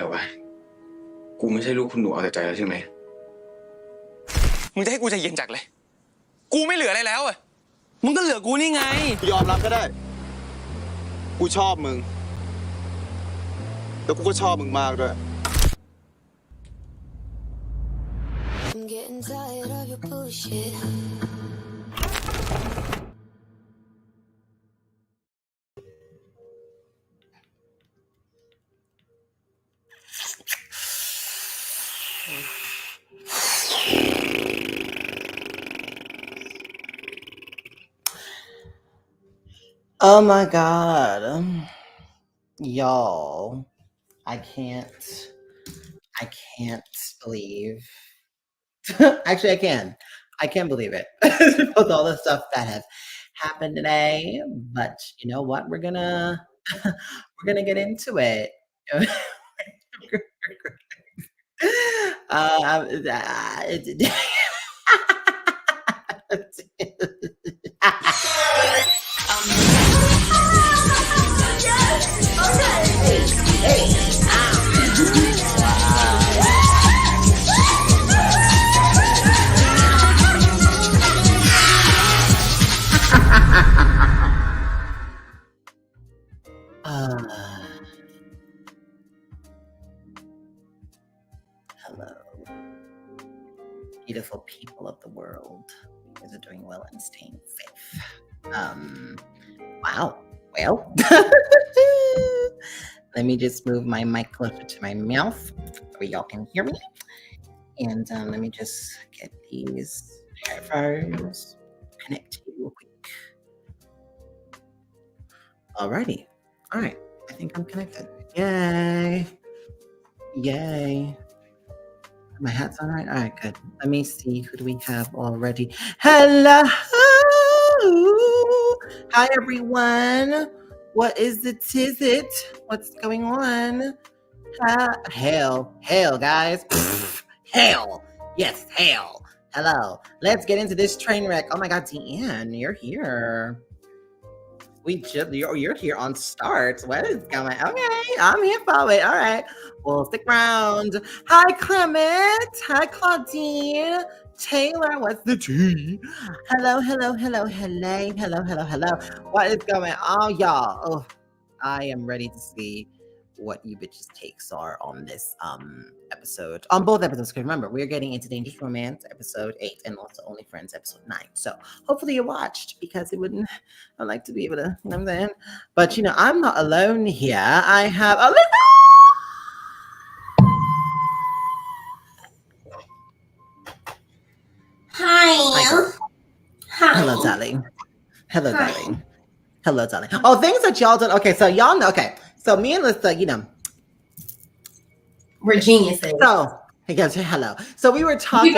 หรอวะกูไม่ใช่ลูกคุณหนูเอาแต่ใจแล้วใช่ไหมมึงจะให้กูใจเย็นจักเลยกูไม่เหลืออะไรแล้วอ่ะมึงก็เหลือกูนี่ไงยอมรับก็ได้กูชอบมึงแล้วกูก็ชอบมึงมากด้วย I'm getting tired of your bullshit. Oh my god. Y'all. I can't believe. Actually, I can. I can't believe it. With all the stuff that has happened today. But you know what? We're gonna get into it. Hello, beautiful people of the world. You guys are doing well and staying safe. Wow. Well, let me just move my mic closer to my mouth so y'all can hear me. And let me just get these headphones connected real quick. Alrighty. All right. I think I'm connected. Yay. Yay. My hat's on right? All right, good. Let me see. Who do we have already? Hello. Hi, everyone. What is the tizzit? What's going on? Hell, guys. Hell. Yes, hell. Hello. Let's get into this train wreck. Oh my God, Deanne, you're here. You're here on start. What is going on? Okay, I'm here for it. All right. Well, stick around. Hi, Clement. Hi, Claudine. Taylor, what's the tea? Hello. What is going on, y'all? Oh, I am ready to see what you bitches' takes are on this episode. On both episodes, because remember, we're getting into Dangerous Romance, episode 8, and also Only Friends, episode 9. So hopefully you watched, because I'd like to be able to, you know what I'm saying? But, you know, I'm not alone here. I have Alyssa! Hi. Hello, darling. Hello, darling. Hello, darling. Oh, things that y'all done. Okay, so y'all know. Okay, so me and Lisa, you know, we're geniuses. So, hey guys, hello. So we were talking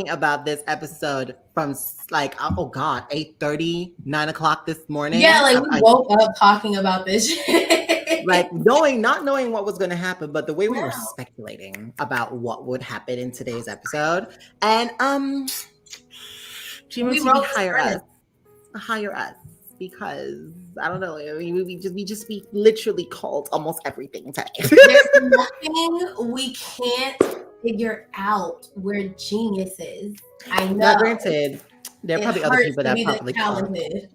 about this episode from like, oh God, 8:30, 9 o'clock this morning. Yeah, like we woke up talking about this shit. Like not knowing what was going to happen, but the way we were speculating about what would happen in today's episode. And GMTV hire us because I don't know. We literally called almost everything today. There's nothing we can't figure out. We're geniuses. I know. Now, granted, there are probably other people that probably talented.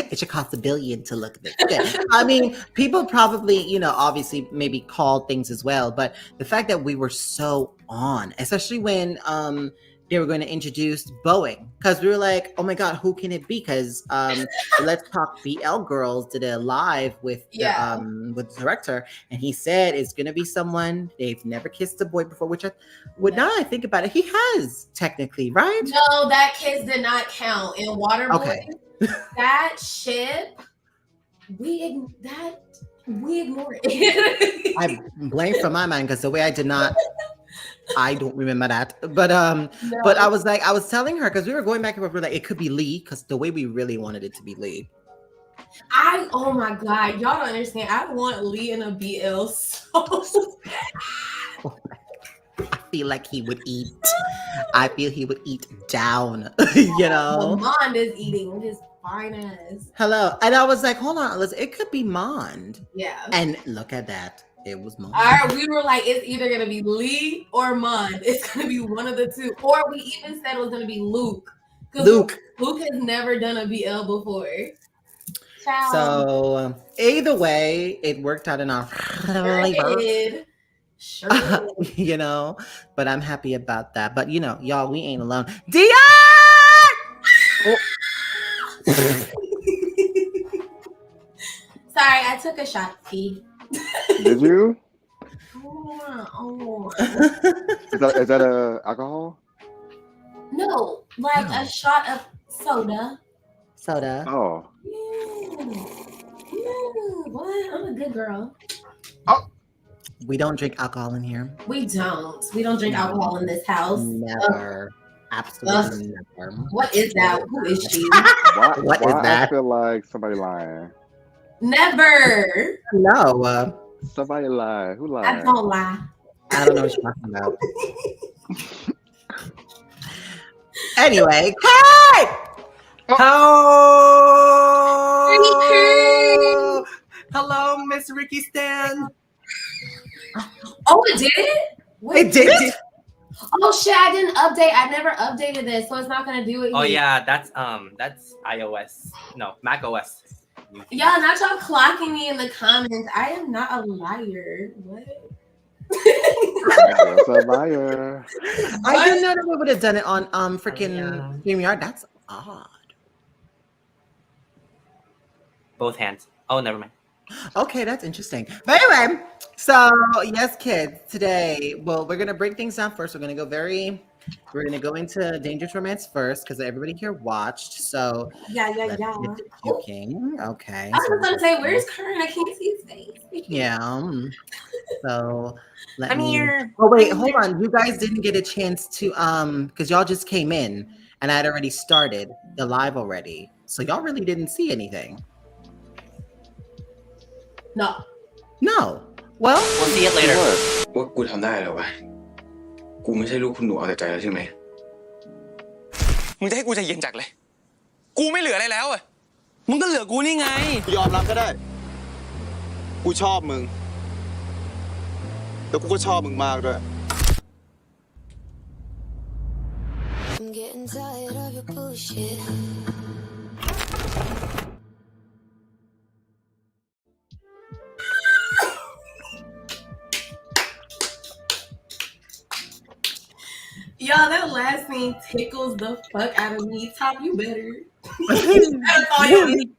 It should cost $1 billion to look at this. Okay. I mean, people probably, you know, obviously maybe called things as well, but the fact that we were so on, especially when they were going to introduce Boeing, because we were like, oh my God, who can it be? Because Let's Talk BL Girls did a live with the director, and he said it's going to be someone they've never kissed a boy before, which now I think about it, he has technically, right? No, that kiss did not count in Waterboy. Okay. That ship, we ignored it. I blame for my mind because the way I don't remember that. But no. But I was telling her, because we were going back and forth, we were like, it could be Lee, because the way we really wanted it to be Lee. Oh my God, y'all don't understand. I want Lee in a BL so bad. I feel like he would eat. I feel he would eat down, you know. Lamond is eating just fine ass. Hello. And I was like, hold on, listen, it could be Mond. Yeah. And look at that. It was Mond. We were like, it's either gonna be Lee or Mond. It's gonna be one of the two. Or we even said it was gonna be Luke. Luke. Luke has never done a BL before. Ciao. So either way, it worked out in our favor. Sure. You know, but I'm happy about that. But you know, y'all, we ain't alone. Dion! Oh. Sorry, I took a shot, P. Did you? Oh. Is that a alcohol? No, like a shot of soda. Soda. Oh. Yeah, what? I'm a good girl. Oh. We don't drink alcohol in here. We don't. We don't drink alcohol in this house. Never. Absolutely never. What is that? Who is she? What is that? I feel like somebody lying. Never. No. Somebody lied. Who lied? I don't lie. I don't know what you're talking about. Anyway, hey! Oh! Hello, Miss Ricky Stan. Oh, it did it? It did it? Oh shit! I didn't update. I never updated this, so it's not gonna do it. Oh yet. yeah, that's iOS. No, Mac OS. Y'all, not y'all clocking me in the comments. I am not a liar. What? That's a liar. I didn't know that we would have done it on freaking StreamYard. That's odd. Both hands. Oh, never mind. Okay, that's interesting. But anyway, so yes, kids, today, well, we're gonna break things down first. We're gonna go into Dangerous Romance first because everybody here watched. So Yeah. let's get to puking. Okay. I was gonna say, where's Kern? I can't see his face. Yeah. So I'm here. Oh wait, hold on. You guys didn't get a chance to because y'all just came in and I had already started the live already. So y'all really didn't see anything. No. Well, We'll see it later. ว่ากูทำได้แล้ววะกูไม่ใช่ลูกคุณหนูเอาแต่ใจแล้วใช่ไหมมึงจะให้กูใจเย็นจักเลยกูไม่เหลืออะไรแล้วอ่ะมึงก็เหลือกูนี่ไง ยอมรับก็ได้ กูชอบมึง แล้วกูก็ชอบมึงมากด้วย I'm getting tired of your bullshit. Y'all, that last scene tickles the fuck out of me. Top, you better. That's all you need.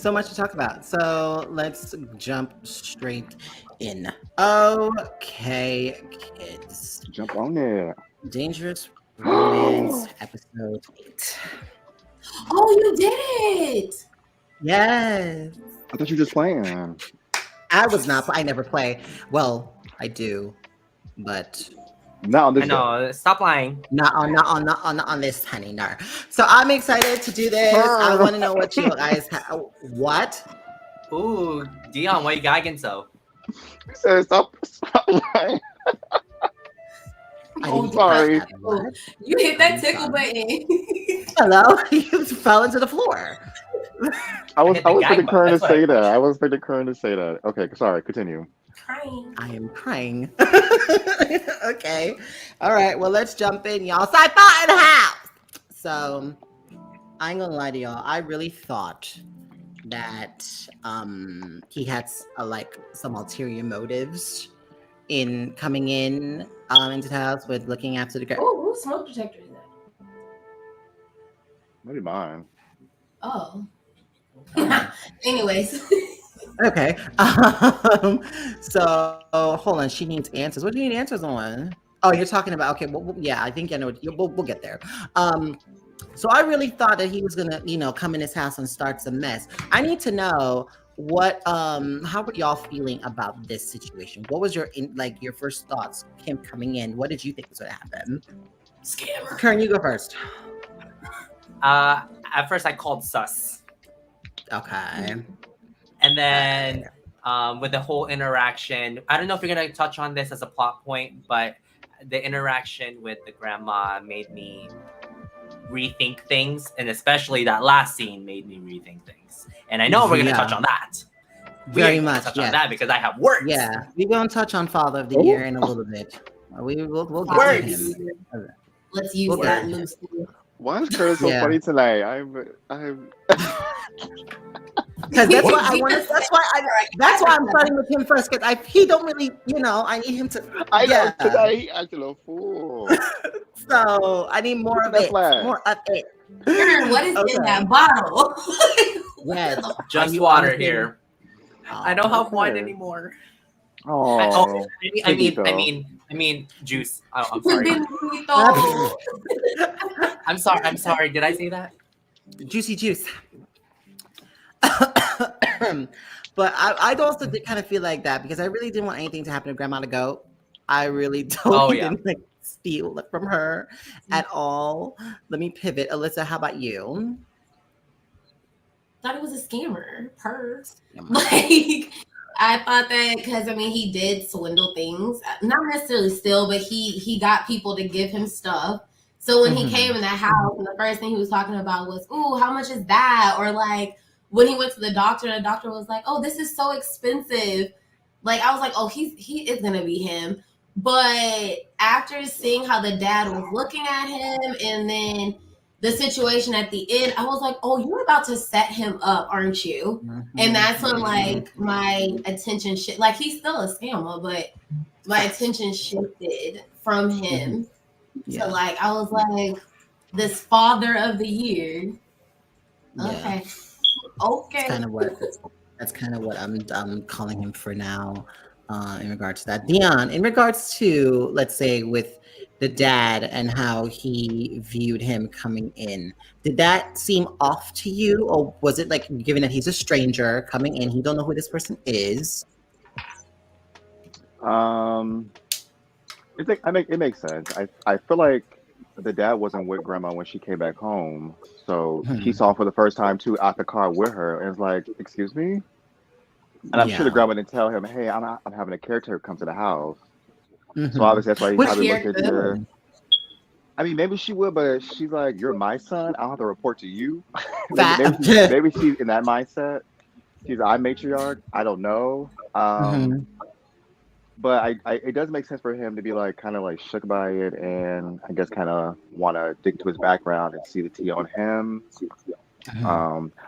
So much to talk about. So let's jump straight in. Okay, kids. Jump on there. Dangerous Romance episode 8. Oh, you did it! Yes. I thought you were just playing. I never play. Well, I do, but Not on this I know. Stop lying. not on this, honey. No. So I'm excited to do this. I want to know what you guys what? Ooh, Dion, why you gagging so? He said, stop lying. I'm sorry. You hit that tickle button. Hello? You fell into the floor. I was hit the expecting gag Kern to button, say that. I was expecting Kern to say that. Okay, sorry, continue. Crying. I am crying. Okay. All right. Well, let's jump in, y'all. Sci-fi in the house. So, I ain't gonna lie to y'all. I really thought that he had like some ulterior motives in coming in into the house with looking after the girl. Oh, whose smoke detector is that? Maybe mine. Oh. Anyways. Okay. So hold on. She needs answers. What do you need answers on? Oh, you're talking about, okay. Well, yeah, I think I know. We'll get there. So I really thought that he was gonna, come in his house and start some mess. I need to know what, how were y'all feeling about this situation? What was your first thoughts, him coming in? What did you think was gonna happen? Scammer. Kern, you go first. At first I called sus. Okay. And then with the whole interaction, I don't know if you're gonna touch on this as a plot point, but the interaction with the grandma made me rethink things, and especially that last scene made me rethink things. And I know we're gonna touch on that. Very much touch on that because I have words. Yeah, we're gonna touch on Father of the Year in a little bit. We'll get to him. Let's use that loosely. Why is Curtis so funny tonight? I'm because that's why I want to. That's why I'm starting with him first. Because he don't really, I need him to. I know tonight he acted a fool. So I need more of it. More of it. What is in that bottle? Yes, just water here. I don't have wine anymore. Oh, I mean, juice. Oh, I'm sorry. I'm sorry. Did I say that? Juicy juice. But I also did kind of feel like that because I really didn't want anything to happen to Grandma to go. I really didn't steal it from her at all. Let me pivot. Alyssa, how about you? Thought it was a scammer. Like, I thought that because he did swindle things, not necessarily steal, but he got people to give him stuff. So when he came in that house, and the first thing he was talking about was, "Ooh, how much is that?" Or like when he went to the doctor, and the doctor was like, "Oh, this is so expensive." Like I was like, "Oh, he is gonna be him." But after seeing how the dad was looking at him, and then the situation at the end, I was like, "Oh, you're about to set him up, aren't you?" And that's when like my attention like he's still a scammer, but my attention shifted from him to like I was like, this Father of the Year. Okay. That's kind of what I'm calling him for now. In regards to that, Dion, in regards to, let's say, with the dad and how he viewed him coming in, did that seem off to you, or was it like, given that he's a stranger coming in, he don't know who this person is? It makes sense. I feel like the dad wasn't with Grandma when she came back home, so he saw for the first time too out the car with her, and was like, "Excuse me." And I'm sure the grandma didn't tell him, "Hey, I'm having a caretaker come to the house." So obviously that's why he probably looked into. I mean, maybe she would, but she's like, "You're my son. I don't have to report to you." maybe she's in that mindset. She's I matriarch. I don't know. But it does make sense for him to be like kind of like shook by it, and I guess kind of want to dig into his background and see the tea on him.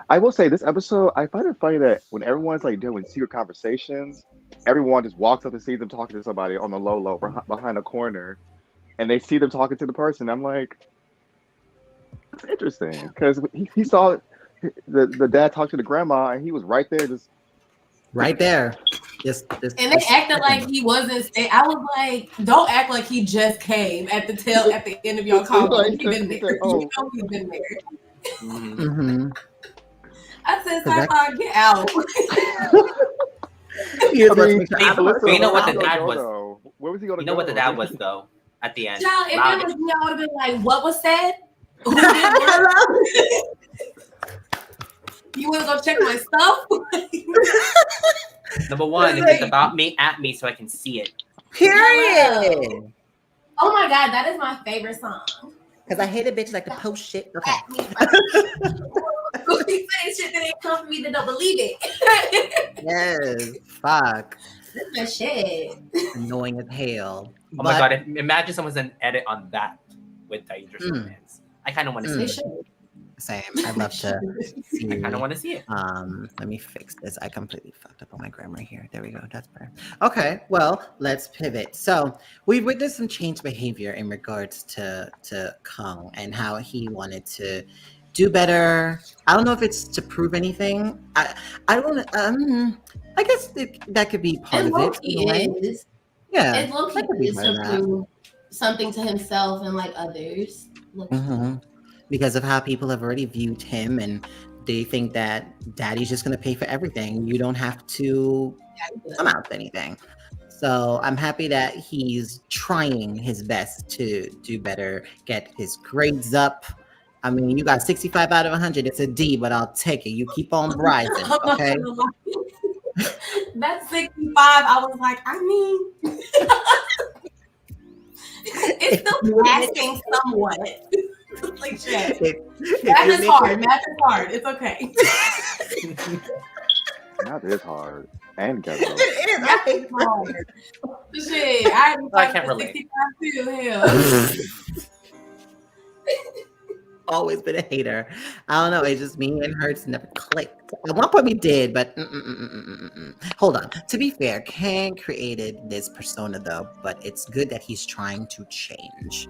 I will say this episode, I find it funny that when everyone's like doing secret conversations, everyone just walks up and sees them talking to somebody on the low behind a corner, and they see them talking to the person. I'm like, that's interesting, because he saw the dad talk to the grandma, and he was right there, just right there. And they acted like he wasn't. I was like, don't act like he just came at the end of your call. Like, he's been there. You know he's been there. I said, "Sci-Fi, get out." You know what the dad was? Where was he going to go? You know what the dad was though? At the end, child, if it was me, I would have been like, "What was said? You want to go check my stuff?" Number one, if it's about me, at me so I can see it. Period. Oh my God, that is my favorite song. Because I hate a bitch like to post shit. Okay. He saying shit that ain't come for me that don't believe it. Yes. Fuck. That's my shit. Annoying as hell. Oh my God, imagine someone's an edit on that with Dangerous Romance. I kind of want to see it. Same. I'd love to see. I kind of want to see it. Let me fix this. I completely fucked up on my grammar here. There we go. That's better. Okay. Well, let's pivot. So we witnessed some change behavior in regards to Kong and how he wanted to do better. I don't know if it's to prove anything. I don't. I guess that could be part of it. It is. Yeah. It low-key is to prove something to himself and like others. Because of how people have already viewed him, and they think that daddy's just going to pay for everything. You don't have to come out with anything. So I'm happy that he's trying his best to do better, get his grades up. I mean, you got 65 out of 100. It's a D, but I'll take it. You keep on rising, okay? That's 65. I was like, I mean, it's still passing somewhat. Like, like shit. If Math you're is hard. Math is hard. It's okay. Math is hard and ghetto. Math is hard. Shit, I had to I fight can't for relate. 65 too. Hell. always been a hater. I don't know. It's just me and Hertz never clicked. At one point we did, but hold on. To be fair, Kang created this persona though, but it's good that he's trying to change.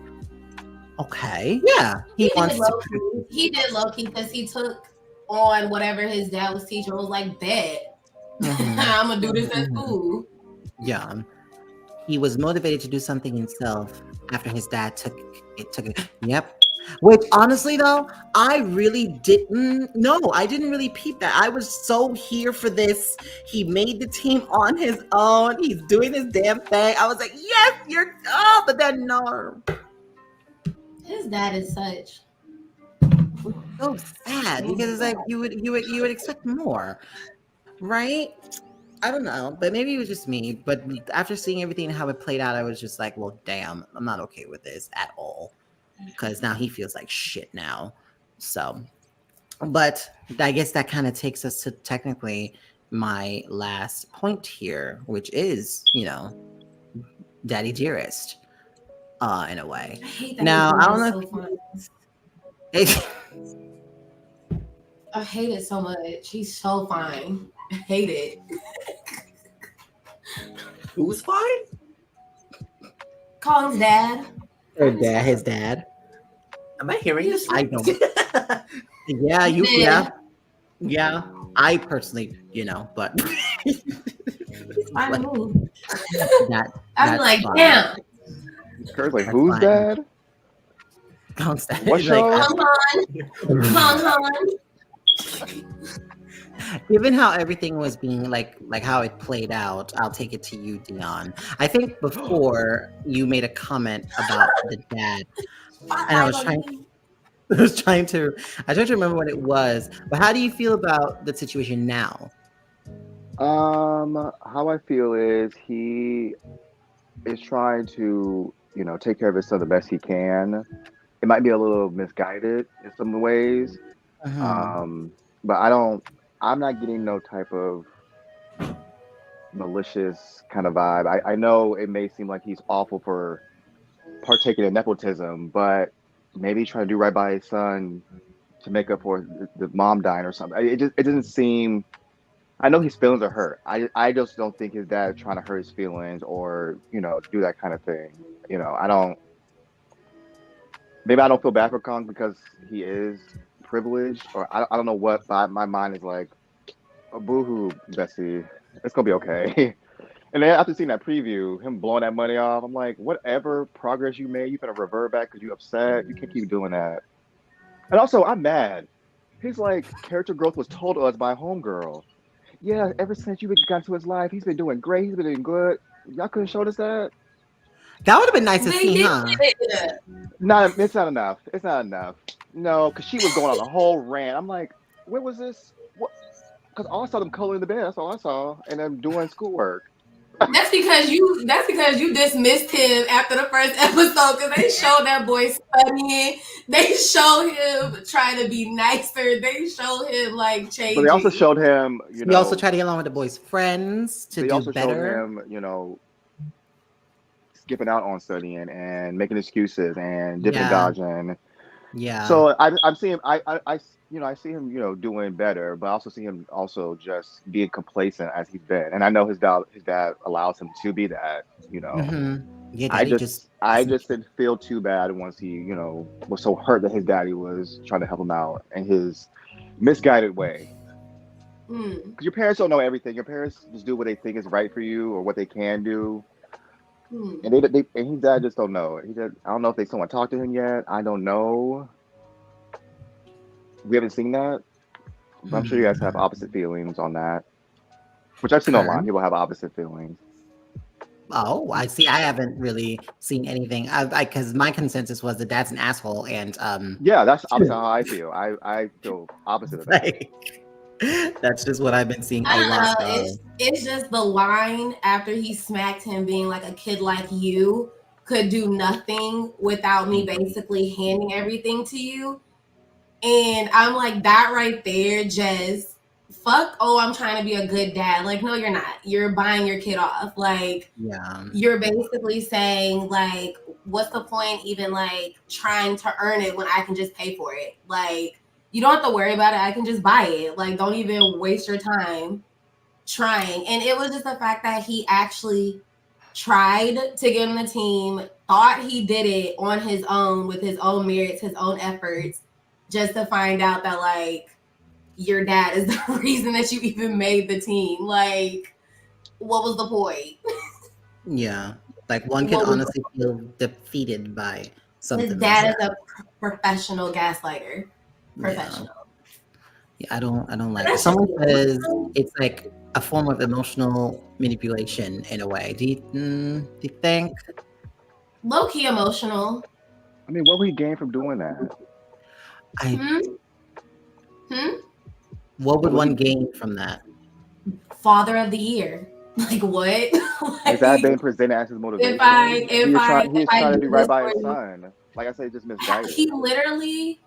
Okay, yeah, he wants to. He did low key because he took on whatever his dad was teaching. Was like, bet I'm gonna do this at school. Yeah, he was motivated to do something himself after his dad took it. Yep. Which honestly though, I didn't really peep that. I was so here for this. He made the team on his own. He's doing his damn thing. I was like, yes, but then no. His dad is such so sad because it's like you would expect more, right? I don't know, but maybe it was just me. But after seeing everything and how it played out, I was just like, well, damn, I'm not okay with this at all. Because now he feels like shit now. So, but I guess that kind of takes us to technically my last point here, which is, Daddy Dearest, in a way. Now, I don't know. I hate it so much. He's so fine. I hate it. Who's fine? Call his dad. His dad. Am I hearing this? I don't. Yeah. I personally, but I know. I'm like, damn. Kurt's like, who's dad? What show? TonHon. Given how everything was being like how it played out, I'll take it to you, Dion. I think before you made a comment about the dad, and I tried to remember what it was. But how do you feel about the situation now? How I feel is he is trying to, take care of his son the best he can. It might be a little misguided in some ways. But I'm not getting no type of malicious kind of vibe. I know it may seem like he's awful for partaking in nepotism, but maybe trying to do right by his son to make up for the mom dying or something. It doesn't seem. I know his feelings are hurt. I just don't think his dad is trying to hurt his feelings or do that kind of thing. I don't. Maybe I don't feel bad for Kong because he is privileged, or I don't know what. But my mind is like, oh, boo-hoo, Bessie. It's gonna be okay. And then after seeing that preview, him blowing that money off, I'm like, whatever progress you made, you gotta revert back because you upset. You can't keep doing that. And also, I'm mad. His character growth was told to us by Homegirl. Yeah, ever since you got into his life, he's been doing great. He's been doing good. Y'all couldn't show us that. That would have been nice to see, huh? No, it's not enough. It's not enough. No, because she was going on a whole rant. I'm like, where was this? What? Because all I saw them coloring the bed. That's all I saw, and them doing schoolwork. That's because you dismissed him after the first episode because they showed that boy studying. They showed him trying to be nicer. They showed him changing. But they also showed him, He also tried to get along with the boy's friends to do better. They also showed him, skipping out on studying and making excuses and dipping and dodging. Yeah. So I'm seeing I see him, doing better, but I also see him also just being complacent as he's been. And I know his dad allows him to be that, Yeah, I just didn't feel too bad once he, was so hurt that his daddy was trying to help him out in his misguided way. Because your parents don't know everything. Your parents just do what they think is right for you or what they can do. And his dad just don't know. I don't know if someone talked to him yet. I don't know. We haven't seen that. But I'm sure you guys have opposite feelings on that. Which I've seen online. People have opposite feelings. Oh, I see. I haven't really seen anything. Because my consensus was that dad's an asshole, and yeah, that's opposite how I feel. I feel opposite of that. That's just what I've been seeing a lot. It's just the line after he smacked him, being like a kid like you. could do nothing without me basically handing everything to you. And I'm like, that right there, just fuck. Oh, I'm trying to be a good dad. Like, no, you're not. You're buying your kid off. Like, Yeah. you're basically saying, like, what's the point even like trying to earn it when I can just pay for it? Like, you don't have to worry about it. I can just buy it. Like, don't even waste your time trying. And it was just the fact that he actually tried to get in the team, thought he did it on his own with his own merits, his own efforts, just to find out that like your dad is the reason that you even made the team. Like, what was the point? Yeah. Like one can honestly feel defeated by something. His dad is a professional gaslighter. Professional. Yeah, I don't like it. Someone says it's like a form of emotional manipulation in a way. Do you think? Low-key emotional. I mean, what would he gain from doing that? What would one gain from that? Father of the year. Like what? Is that being presented as his motivation? He's trying to do right by his son. Like I said, just misguided. He literally,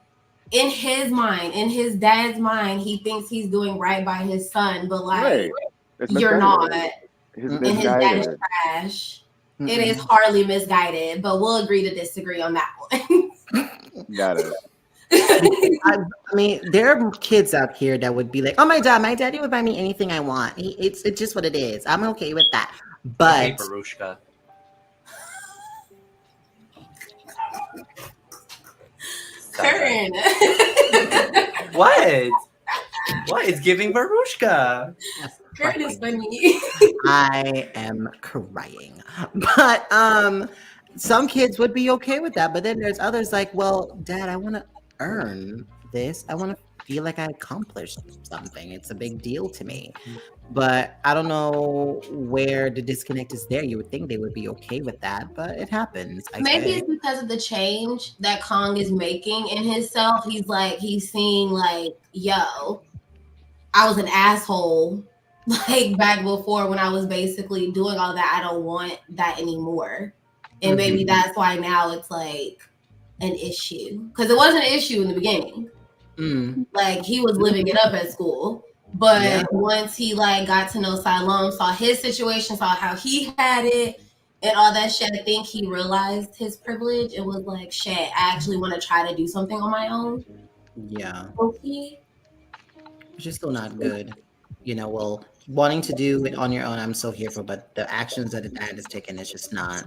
in his mind, in his dad's mind, he thinks he's doing right by his son, but like you're not. And his dad is trash. It is hardly misguided, but we'll agree to disagree on that one. Got it. I mean, there are kids out here that would be like, "Oh, my daddy would buy me anything I want. It's just what it is. I'm okay with that." But Barushka. Kern. What? What is giving Barushka? Kern is funny. I am crying. But some kids would be okay with that. But then there's others like, well, Dad, I want to earn this. I want to feel like I accomplished something. It's a big deal to me. But I don't know where the disconnect is there. You would think they would be okay with that, but it happens. Maybe it's because of the change that Kong is making in himself. He's seeing like, yo, I was an asshole like back before when I was basically doing all that. I don't want that anymore. And maybe that's why now it's like an issue. Because it wasn't an issue in the beginning. Like he was living it up at school. But once he like got to know Siloam, saw his situation, saw how he had it, and all that shit, I think he realized his privilege. It was like, shit, I actually want to try to do something on my own. Yeah. Okay. Which is still not good. You know, well, wanting to do it on your own, I'm so here for, but the actions that the dad is taking is just not,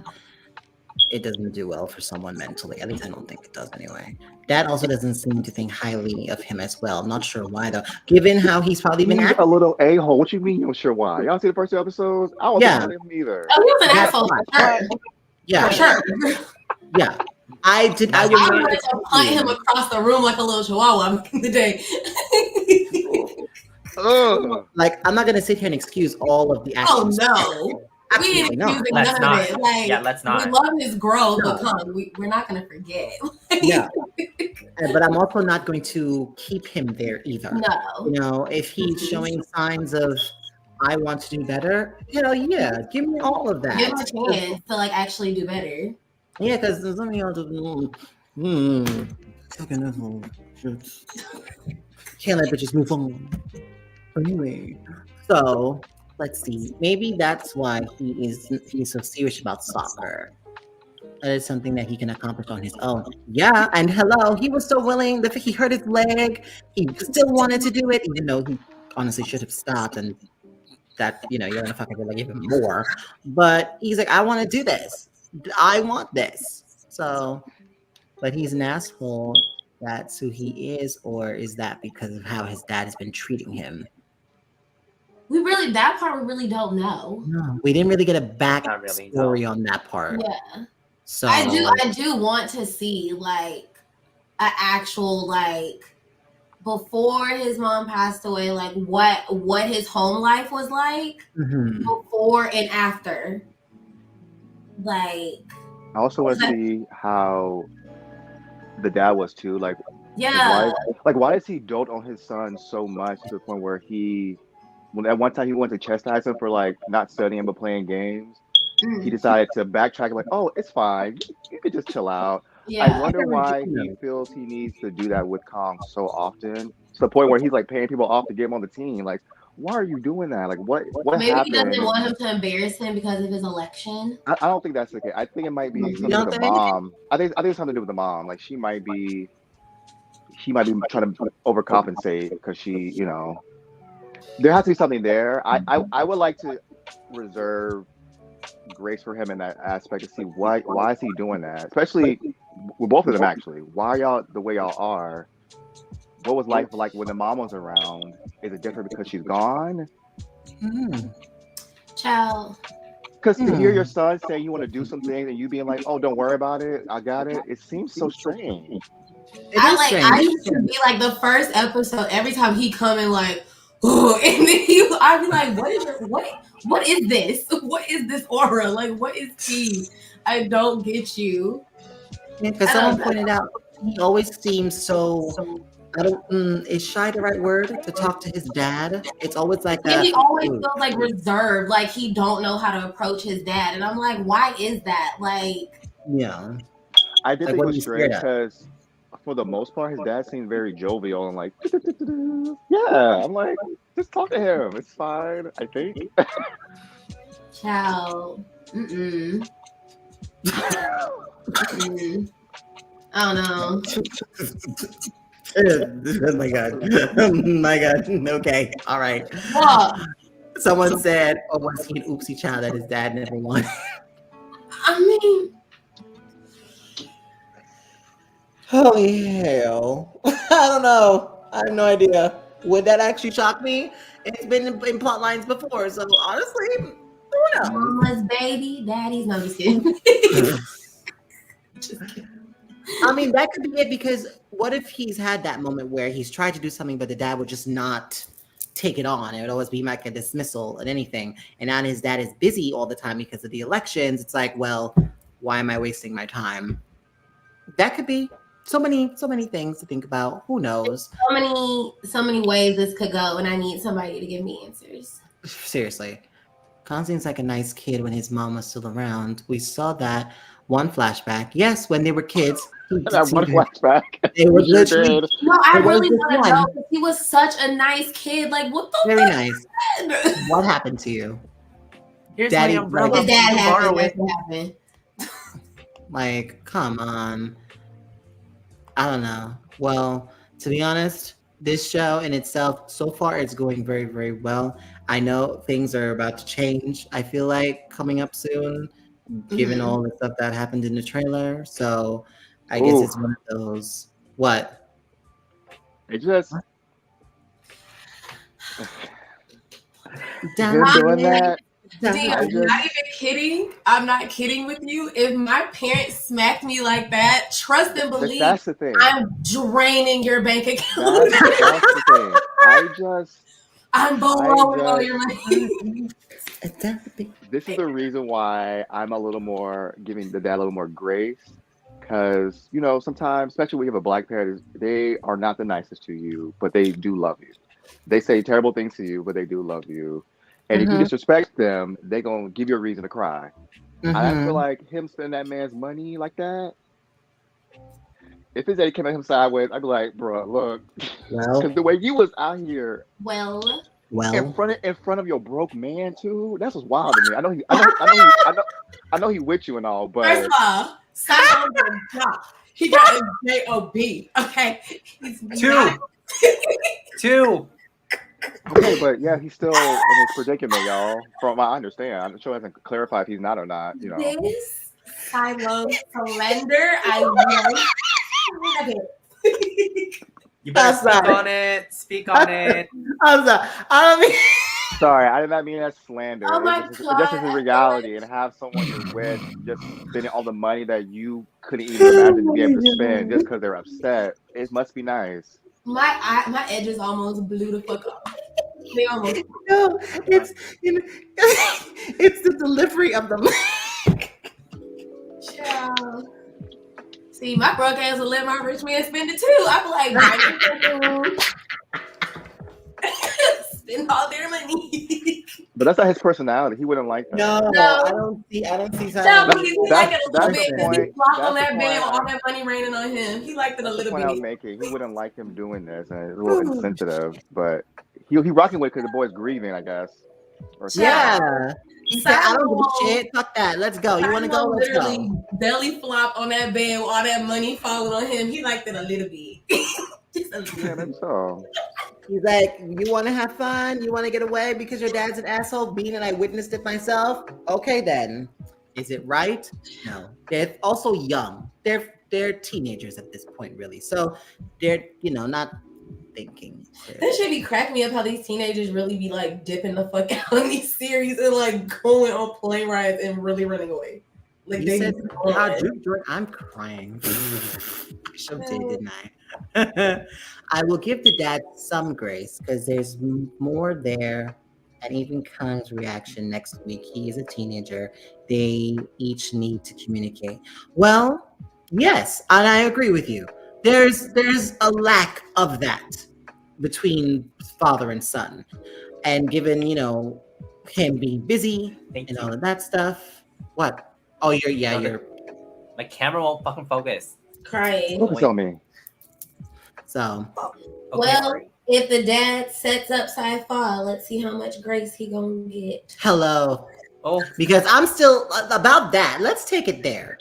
it doesn't do well for someone mentally. At least I don't think it does anyway. Dad also doesn't seem to think highly of him as well. Not sure why though. Given how he's probably been a little a-hole. What you mean? You're sure why? Y'all see the first two episodes? I don't think him either. Oh, he was an asshole for sure. Yeah, for sure. Yeah, I did. I wanted to punt him across the room like a little chihuahua back in the day. Like, I'm not gonna sit here and excuse all of the actions. Oh no. We ain't accusing none of it. Like, let's not. We love his growth, but we're not going to forget. Yeah. But I'm also not going to keep him there either. No. You know, if he's showing signs of, I want to do better, hell yeah, give me all of that. Give him a chance to, like, actually do better. Yeah, because there's something else. Can't let bitches move on. Anyway, so let's see. Maybe that's why he's so serious about soccer. That is something that he can accomplish on his own. Yeah, and hello, he was so willing. He hurt his leg. He still wanted to do it, even though he honestly should have stopped. And that, you know, you're gonna fuck up your leg even more. But he's like, I want to do this. I want this. So, but he's an asshole. That's who he is, or is that because of how his dad has been treating him? That part we really don't know. No, we didn't really get a back story on that part. Yeah. So I do want to see like an actual like before his mom passed away, like what his home life was like before and after. Like I also want to see how the dad was too. Like why does he dote on his son so much to the point where when at one time he went to chastise him for like not studying but playing games, he decided to backtrack like, oh, it's fine. You could just chill out. Yeah. I wonder why he feels he needs to do that with Kong so often, to the point where he's like paying people off to get him on the team. Like, why are you doing that? Like, what Maybe happened? he doesn't want him to embarrass him because of his election. I don't think that's the case. I think it might be something with the mom. I think it's something to do with the mom. Like, he might be trying to overcompensate because she, you know, there has to be something there. I would like to reserve grace for him in that aspect to see why is he doing that, especially with both of them. Actually, why y'all the way y'all are? What was life like when the mom was around? Is it different because she's gone? Child. Because to hear your son say you want to do some things and you being like, oh, don't worry about it, I got it. It seems so strange. I used to be like the first episode. Every time he come in, like, oh, and then I'd be like, what is this? What is this aura? Like, what is he? I don't get you. Because someone pointed out, he always seems so. I don't. Is shy the right word to talk to his dad? It's always like that. He always feels like reserved, like he don't know how to approach his dad, and I'm like, why is that? Like, yeah, I did think it was strange because for the most part, his dad seemed very jovial and like, yeah. I'm like, just talk to him. It's fine. I think. Child. I don't know. Oh my god. Oh my god. Okay. All right. Someone said, oh, was he an oopsie child that his dad never wanted? I mean, holy hell. I don't know. I have no idea. Would that actually shock me? It's been in plot lines before, so honestly, who knows? Mama's baby, daddy's. No, just kidding. Just kidding. I mean, that could be it, because what if he's had that moment where he's tried to do something, but the dad would just not take it on? It would always be like a dismissal and anything. And now his dad is busy all the time because of the elections. It's like, well, why am I wasting my time? That could be so many things to think about. Who knows? So many ways this could go, and I need somebody to give me answers. Seriously. Khan seems like a nice kid when his mom was still around. We saw that one flashback. Yes, when they were kids. That one flashback. It was literally. No, I really want to know, because he was such a nice kid. Like, what the Very nice. What happened to you? Here's Daddy, my umbrella. His dad happened. Like, come on. I don't know. Well, to be honest, this show in itself, so far, it's going very, very well. I know things are about to change. I feel like coming up soon, given all the stuff that happened in the trailer. So I guess it's one of those. What? It just. Doing that. I'm not even kidding. I'm not kidding with you. If my parents smacked me like that, trust and believe, that's the thing. I'm draining your bank account. That's the thing. I'm borrowing all your money. This is the reason why I'm a little more giving the dad a little more grace, because you know sometimes, especially when you have a black parent, they are not the nicest to you, but they do love you. They say terrible things to you, but they do love you. And if you disrespect them, they're gonna give you a reason to cry. I feel like him spending that man's money like that. If his daddy came at him sideways, I'd be like, bro, look, because the way you was out here, in front of your broke man too, that's what's wild to me. I know he with you and all, but first of all, sign on the job. He got a J-O-B. Okay, two. Okay, but yeah, he's still in his predicament, y'all. From what I understand, I'm sure it hasn't clarified if he's not or not. You know, this silo surrender. I love it. You better speak on it. I'm sorry. I mean, sorry, I did not mean that slander. Oh my God. This is a reality, and have someone you're with just spending all the money that you couldn't even imagine to be able to spend just because they're upset. It must be nice. My edges almost blew the fuck off. They almost. No, it's it's the delivery of the. Child. See, my broke ass will let my rich man spend it too. I'm like, spend all their money. But that's not his personality. He wouldn't like that. No, I don't see No, silent. he liked it a little bit because he point. flopped on That's that the bed with point. all that money raining on him. He liked it a That's the little point I was bit. making. He wouldn't like him doing this, and it's a little insensitive. But he rocking with because the boy's grieving, I guess. Or something. Yeah. He said, I don't give a shit. Fuck that. Let's go. You want to go? Let's literally go. belly flop on that bed with all that money falling on him. He liked it a little bit. Just a little Yeah, maybe so. He's like, you want to have fun? You want to get away because your dad's an asshole? Being and I witnessed it myself. Okay, then. Is it right? No. They're also young. They're teenagers at this point, really. So they're, not thinking. That should be cracking me up how these teenagers really be like dipping the fuck out in these series and like going on plane rides and really running away. Like you said, I'm crying. So didn't I? I will give the dad some grace because there's more there. And even Kang's reaction next week, he is a teenager. They each need to communicate. Well, yes, and I agree with you. There's a lack of that between father and son. And given, him being busy and all of that stuff. What? Oh, you're my camera won't fucking focus. Crying. Focus on me. So well, if the dad sets up sci-fi, let's see how much grace he gonna get. Hello. Oh, because I'm still about that. Let's take it there.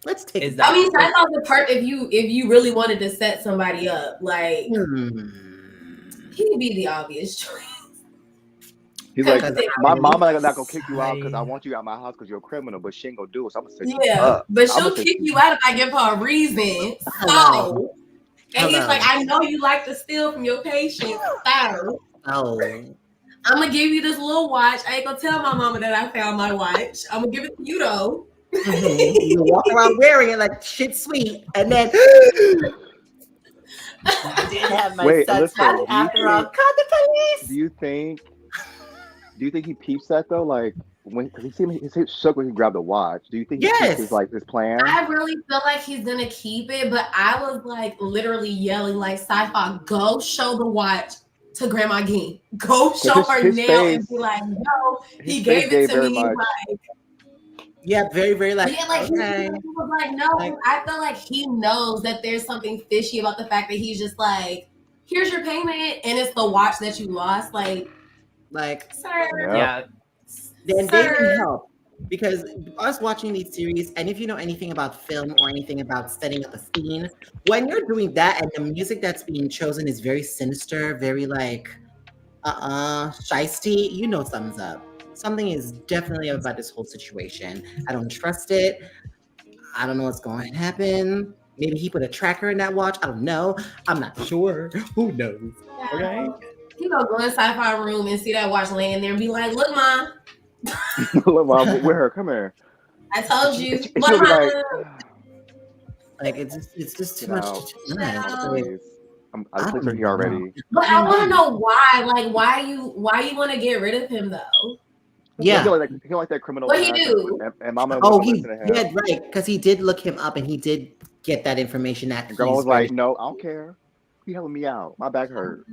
Let's take it. I mean, sci-fi the part if you really wanted to set somebody up, like he would be the obvious choice. He's like, my mama not gonna kick you out because I want you out my house because you're a criminal, but she ain't gonna do it. So I'm gonna set you up. But she'll kick you out if I give her a reason. So, and he's like, I know you like to steal from your patients. So, I'm gonna give you this little watch. I ain't gonna tell my mama that I found my watch. I'm gonna give it to you though. You walk around wearing it like shit sweet, and then I did have my son after all. Call the police. Do you think he peeps that though? Like when he shook when he grabbed the watch. Do you think he peeps his plan? I really feel like he's gonna keep it, but I was like literally yelling like sci-fi, go show the watch to Grandma Ging. Go show her now and be like, no, he gave it to me. Like, yeah, very, very like. Yeah, like okay. he was like, no. I feel like he knows that there's something fishy about the fact that he's just like, here's your payment, and it's the watch that you lost. Like, sir. Yeah. Then they can help because us watching these series, and if you know anything about film or anything about setting up a scene, when you're doing that and the music that's being chosen is very sinister, very like, shiesty, something's up. Something is definitely up about this whole situation. I don't trust it. I don't know what's going to happen. Maybe he put a tracker in that watch. I don't know. I'm not sure. Who knows? Yeah. Okay. He gonna go in sci-fi room and see that watch laying there and be like, look, Mom. Look, Mom, with her. Come here. I told you. Like it's just too much. I'm picturing here already. But I want to know why. Like, why you want to get rid of him though? Yeah, he don't like that criminal. What he do? And Mama. He did right because he did look him up and he did get that information. That Grandma was like, "No, I don't care. He helping me out. My back hurt."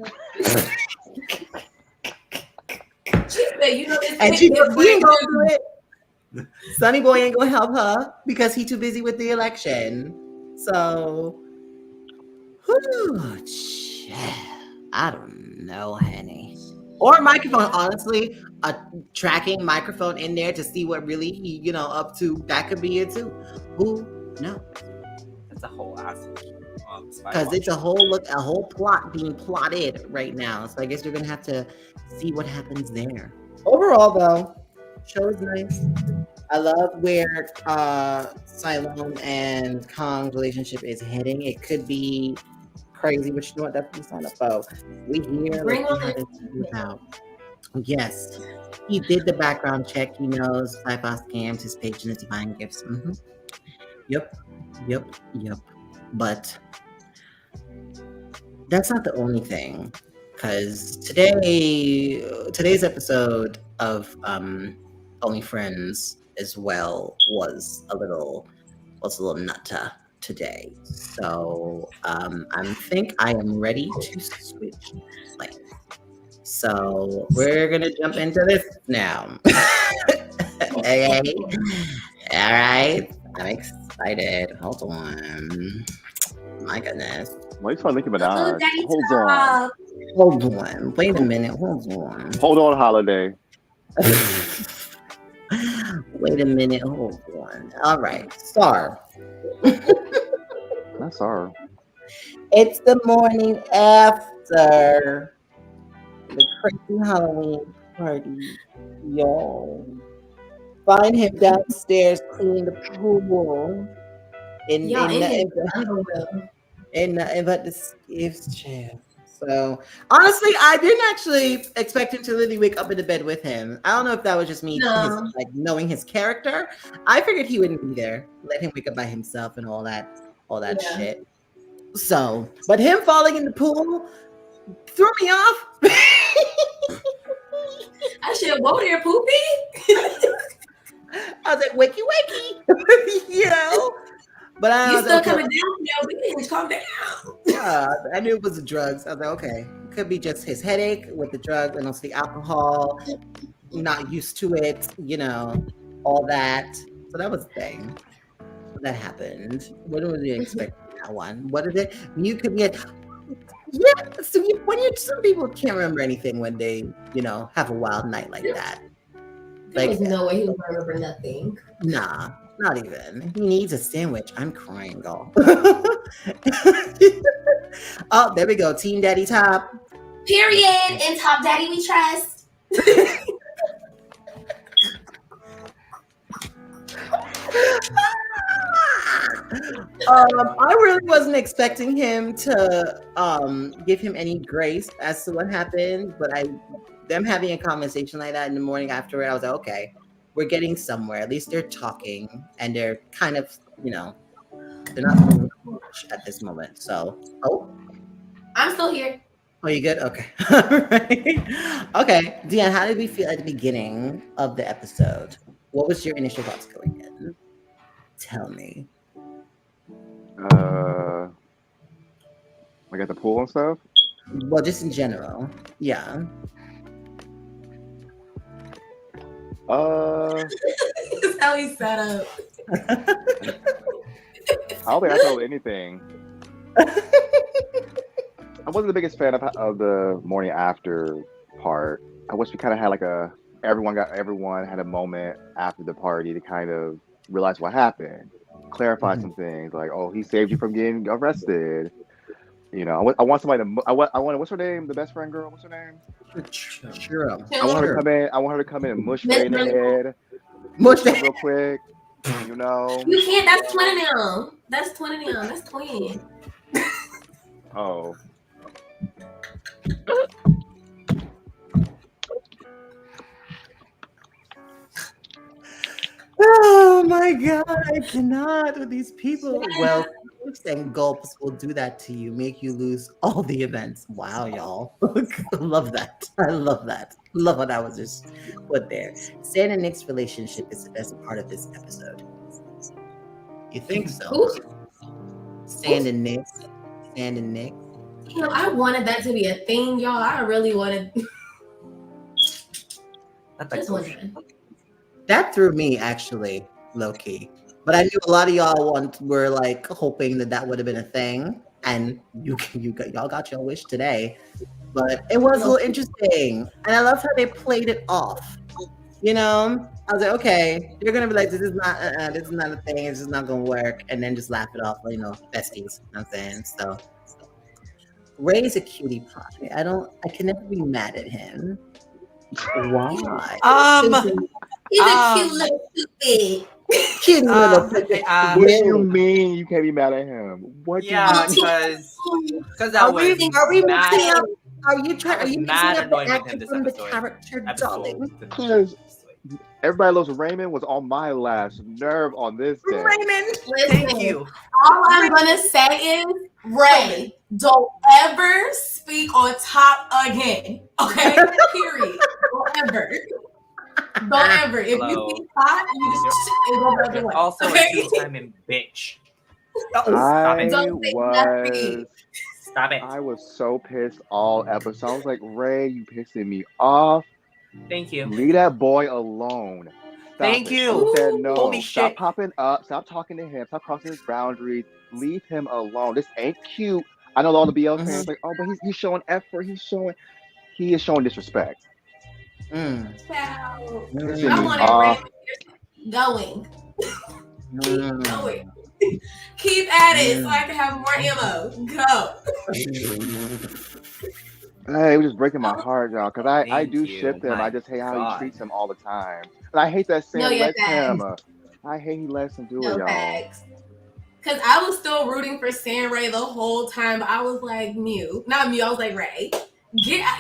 She said, this and she ain't gonna do it. Sonny Boy ain't gonna help her because he too busy with the election. So, I don't know, honey. Or microphone, honestly, a tracking microphone in there to see what really he, up to. That could be it too. Who knows? That's a whole ass. Because it's a whole plot being plotted right now. So I guess you're gonna have to see what happens there. Overall, though, show is nice. I love where Cylone and Kong's relationship is heading. It could be crazy, but you know what? That's what sign up for. We hear about. Yes, he did the background check. He knows sci-fi scams, his patron is buying gifts. Mm-hmm. Yep. But that's not the only thing, because today's episode of Only Friends as well was a little nutter today. So I think I am ready to switch lanes. So we're gonna jump into this now. Okay. All right. I'm excited. Hold on. My goodness. Why are you trying to Nicki Minaj? Daddy Hold Top. Hold on. Wait a minute. Hold on. Hold on, Holiday. Wait a minute. Hold on. All right. Star. That's her. It's the morning after the crazy Halloween party, y'all. Find him downstairs cleaning the pool in Y'all in nothing here. but the skiff's chair. So honestly, I didn't actually expect him to literally wake up in the bed with him. I don't know if that was just me like knowing his character. I figured he wouldn't be there. Let him wake up by himself and all that shit. So, but him falling in the pool threw me off. I should have woke there, poopy. I was like, wakey, wakey, you know. But I You was still like, coming down? Yo, bitch, calm down. yeah, I knew it was the drugs. I was like, okay, could be just his headache with the drugs and also the alcohol. Not used to it, you know, all that. So that was the thing that happened. What was you expecting that one? What is it? You could be some people can't remember anything when they, you know, have a wild night like that. There was no way he would remember nothing. Nah, not even. He needs a sandwich. I'm crying, girl. Oh, there we go. Team Daddy Top. Period. And Top Daddy we trust. I really wasn't expecting him to give him any grace as to what happened, but them having a conversation like that in the morning afterward, I was like, okay, we're getting somewhere. At least they're talking and they're kind of, you know, they're not moving much at this moment. So, I'm still here. Oh, you good? Okay. All right. Okay. Deanne, how did we feel at the beginning of the episode? What was your initial thoughts going in? Tell me. Like at the pool and stuff? Well, just in general. Yeah. That's how he set up. I don't think I told anything. I wasn't the biggest fan of the morning after part. I wish we kind of had like everyone had a moment after the party to kind of realize what happened, clarify some things, like, oh, he saved you from getting arrested. You know, I want somebody to. I want. What's her name? The best friend girl. What's her name? Sure. I want her to come in. I want her to come in and mush Ray in the head. Mush that real quick. You know. You can't. That's twin now. That's twin now. That's twin. Oh. Oh my god, I cannot with these people. Well, and gulps will do that to you, make you lose all the events. Wow, y'all. Love that. I love that. Love how that was just put there. Stan and Nick's relationship is the best part of this episode. You think so? Stan and Nick. Stan and Nick. You know, I wanted that to be a thing, y'all. I really wanted. Just wondering. That threw me actually, low key. But I knew a lot of y'all were like hoping that would have been a thing, and y'all got your wish today. But it was a little interesting, and I love how they played it off. You know, I was like, okay, you're gonna be like, this is not a thing. It's just not gonna work, and then just laugh it off, you know, besties. You know what I'm saying? So Ray's a cutie pie. I can never be mad at him. Why? He's a cute little stupid. Cute little stupid. What do you mean you can't be mad at him? What? Yeah, because that was. Are we mixing up? Are you mixing up the annoyed with him actor this from the episode. character, darling? Because everybody loves Raymond was on my last nerve on this day. Raymond, Thank you. All I'm gonna say is, Ray, don't ever speak on top again. Okay? Period. Don't ever. Don't ever. If you think hot, you just it go the other way. Also okay? a two-timing bitch. I was Stop it. I was so pissed all episode. I was like, Ray, you pissing me off. Thank you. Leave that boy alone. Stop Thank it. you. I said no. Holy Stop shit. popping up. Stop talking to him. Stop crossing his boundaries. Leave him alone. This ain't cute. I know all the BL fans like, oh, but he's showing effort. He is showing disrespect. Wow. Pissing I me want off. it going. Keep going. Keep at it so I can have more ammo. Go. Hey, it was just breaking my heart, y'all, because I do you. ship him. My I just hate how God. he treats him all the time. And I hate that Sam No, yeah, lets him. I hate he lets him do it, y'all. Facts. Because I was still rooting for San Ray the whole time, but I was like, not Mew, I was like, Ray,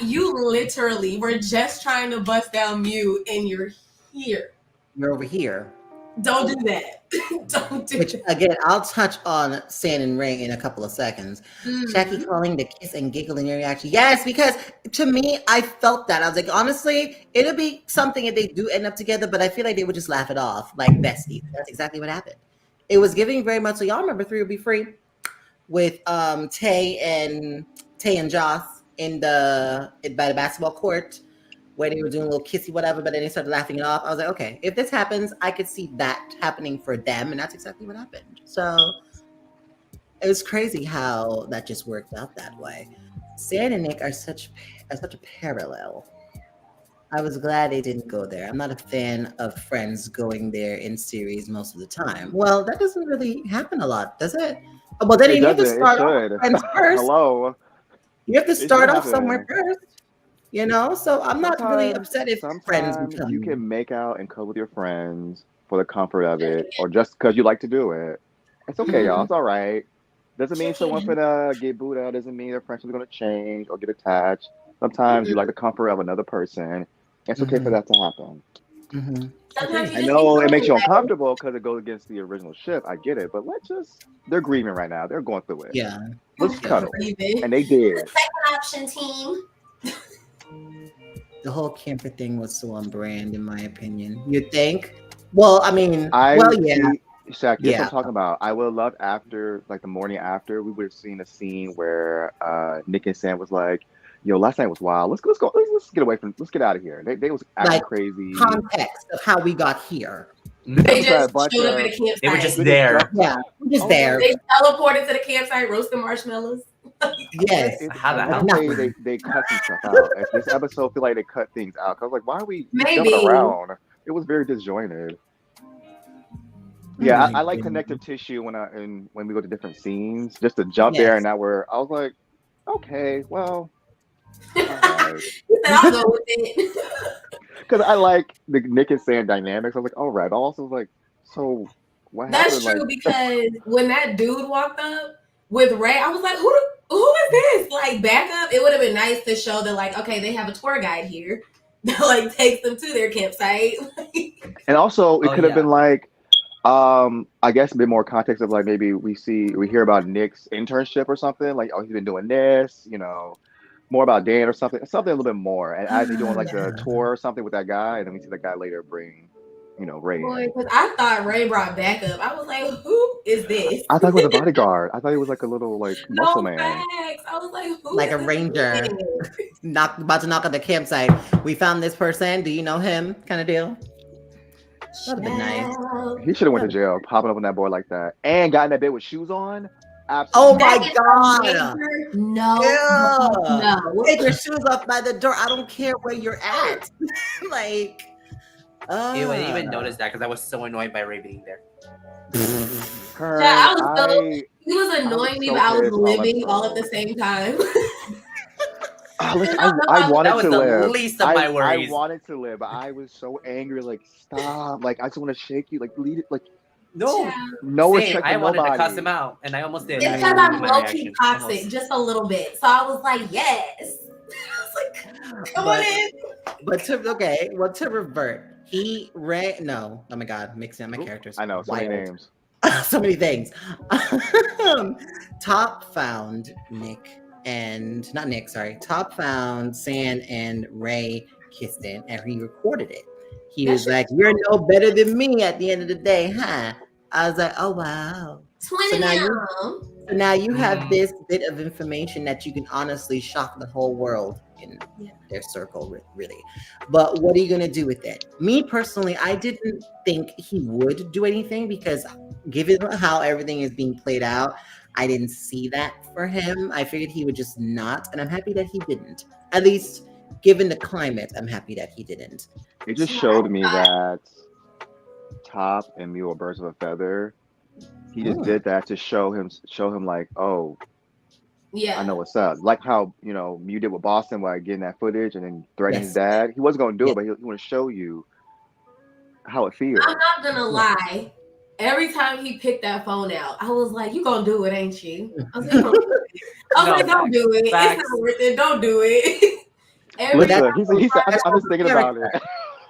you literally were just trying to bust down Mew and you're here. You're over here. Don't do that. Don't do Which, that. again, I'll touch on San and Ray in a couple of seconds. Shaqii calling the kiss and giggle in your reaction. Yes, because to me, I felt that. I was like, honestly, it'll be something if they do end up together, but I feel like they would just laugh it off like besties. That's exactly what happened. It was giving very much, so y'all remember 3 Will Be Free with Tay and Joss by the basketball court where they were doing a little kissy whatever, but then they started laughing it off. I was like, okay, if this happens, I could see that happening for them, and that's exactly what happened. So it was crazy how that just worked out that way. San and Nick are such a parallel. I was glad they didn't go there. I'm not a fan of friends going there in series most of the time. Well, that doesn't really happen a lot, does it? Well, then you have to start off with friends first. Hello. You have to start off somewhere first. You know, so I'm not really upset if friends become. You can make out and cuddle with your friends for the comfort of it, or just because you like to do it. It's okay, y'all. It's all right. Doesn't mean someone's gonna get booed out. Doesn't mean their friendships are gonna change or get attached. Sometimes you like the comfort of another person. It's okay for that to happen. I know it makes you uncomfortable because it goes against the original ship. I get it, but they're grieving right now. They're going through it. Yeah. Let's cuddle. And they did. Second option team. The whole camper thing was so on brand, in my opinion. You think? Well, I mean, yeah. Shaq, yeah. What I'm talking about. I would have loved after, like the morning after, we would have seen a scene where Nick and Sam was like, "Yo, last night was wild. Let's go. Let's get away from. Let's get out of here." They was acting like, crazy. Context of how we got here. They just showed up at a campsite. They were just there. Yeah, just there. They teleported to the campsite, roasting marshmallows. Yes. How the hell? They cut some stuff out. This episode feel like they cut things out. I was like, why are we jumping around? It was very disjointed. Yeah, I like connective tissue when we go to different scenes, just to jump there, and now I was like, okay, well, right. I'll go with it. Because I like the Nick and Sam dynamics. I was like, all right. I also was like, so what happened? That's true, because when that dude walked up with Ray, I was like, who is this? Like, back up. It would have been nice to show that, like, okay, they have a tour guide here that like takes them to their campsite. And also, it could have been like, I guess a bit more context of like maybe we hear about Nick's internship or something. Like, oh, he's been doing this, more about Dan or something a little bit more. And as he's doing like the tour or something with that guy, and then we see that guy later bring, Ray. Boy, because I thought Ray brought backup. I was like, who is this? I thought it was a bodyguard. I thought he was like a little like muscle man. Facts. I was like, who like is a this ranger. About to knock on the campsite. We found this person. Do you know him? Kind of deal. That'd have been nice. He should have went to jail, popping up on that boy like that, and got in that bed with shoes on. Oh Absolutely. my God! No. Take your shoes off by the door. I don't care where you're at. Like, You wouldn't even notice that because I was so annoyed by Ray being there. He was annoying me, but I was living all at the same time. I wanted that was to the live. least of my worries. I wanted to live, but I was so angry. Like, stop! Like, I just want to shake you. Like, lead it. Like, no, I wanted to cuss him out, and I almost did. It's because I'm low-key toxic, just a little bit. So I was like, yes. I was like, come on in. But to revert, oh my God, mixing up my characters. I know, so many names. So many things. Top found Top found San and Ray kissing, and he recorded it. He was like, "You're no better than me at the end of the day, huh? I was like, oh wow. So 20 now you, now. so now you have this bit of information that you can honestly shock the whole world in their circle, really. But what are you gonna do with it? Me personally, I didn't think he would do anything because given how everything is being played out, I didn't see that for him. I figured he would just not, and I'm happy that he didn't. At least given the climate, I'm happy that he didn't. It just showed me that Top and Mew are birds of a feather. He just did that to show him like, oh, Yeah. I know what's up. Like how, Mew did with Boston by getting that footage and then threatening his dad. He wasn't going to do it, but he want to show you how it feels. I'm not going to lie. Every time he picked that phone out, I was like, you going to do it, ain't you? I was like, don't do it. It's not worth it. Don't do it. Listen, he said, I'm just thinking about it.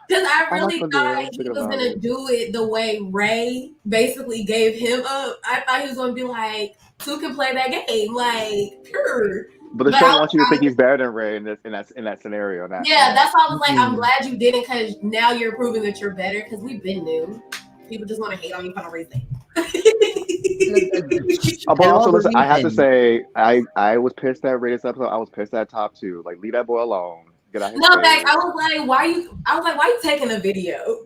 Because I really thought he was going to do it the way Ray basically gave him up. I thought he was going to be like, who can play that game? Like, pure. But the show wants you to think he's better than Ray in that scenario. Yeah, that's why I was like, I'm glad you didn't, because now you're proving that you're better, because we've been new. People just want to hate on you for no reason. But also, listen, I have to say, I was pissed at Ray this episode. I was pissed at Top too. Like, leave that boy alone. Get out his face. I was like, why you taking a video?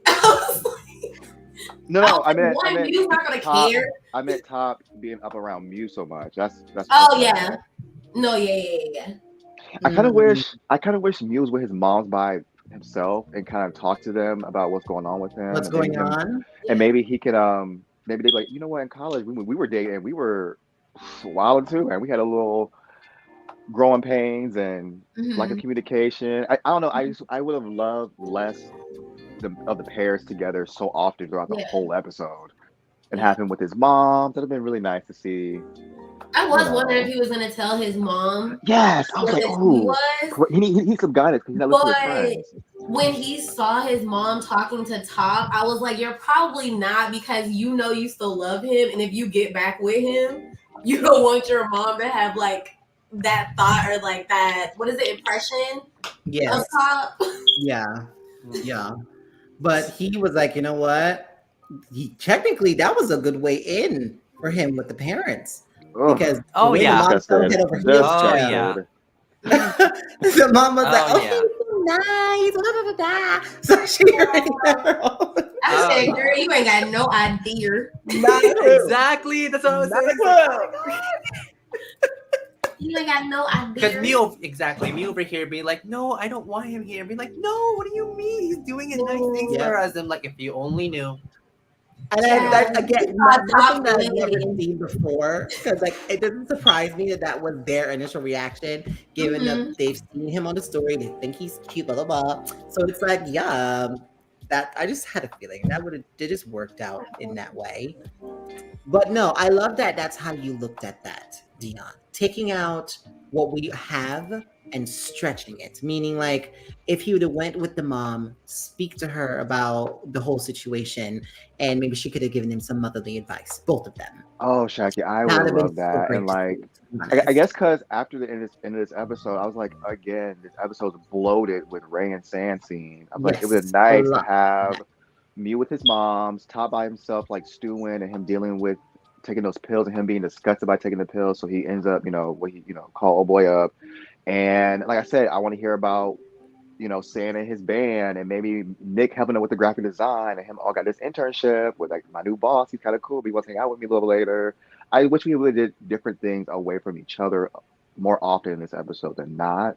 I meant Mew's not gonna care. I meant Top being up around Mew so much. That's. Oh yeah. No, yeah. I kind of wish Mew was with his mom's by himself and kind of talk to them about what's going on with him. What's going on? And maybe he could maybe they'd be like, you know what, in college we were dating, we were wild too, and we had a little growing pains and lack of communication. I don't know. I would have loved less of the pairs together so often throughout the whole episode, and have him with his mom. That'd have been really nice to see. I was wondering if he was gonna tell his mom. Yes, I was like, oh, he needs some guidance because he's not listening to his friends. When he saw his mom talking to Top, I was like, you're probably not, because you still love him, and if you get back with him, you don't want your mom to have like that thought or like that, what is it, impression of Top. Yeah. But he was like, you know what? Technically, that was a good way in for him with the parents. Because the mom was like, nice, blah, blah, blah. So she I said, girl, you ain't got no idea. Exactly, that's what I was saying. You ain't got no idea. Because me over here being like, no, I don't want him here. Being like, no, what do you mean? He's doing nice things for us. I'm like, if you only knew. And then again, nothing that I've never seen before, because like it doesn't surprise me that was their initial reaction, given that they've seen him on the story, they think he's cute, blah blah blah. So it's like, that I just had a feeling that it just worked out in that way. But no, I love that. That's how you looked at that, Dion. Taking out what we have and stretching it, meaning like if he would have went with the mom, speak to her about the whole situation, and maybe she could have given him some motherly advice, both of them. Oh, Shaqii, I would love that. And like, I guess because after the end of this episode, I was like, again, this episode's bloated with Ray and Sand scene. I'm like, it was nice to have Mew with his moms, Top by himself, like stewing, and him dealing with taking those pills and him being disgusted by taking the pills. So he ends up, call old boy up. And like I said, I want to hear about, Sand and his band, and maybe Nick helping him with the graphic design, and him all got this internship with like my new boss. He's kind of cool, but he wants to hang out with me a little later. I wish we really did different things away from each other more often in this episode than not.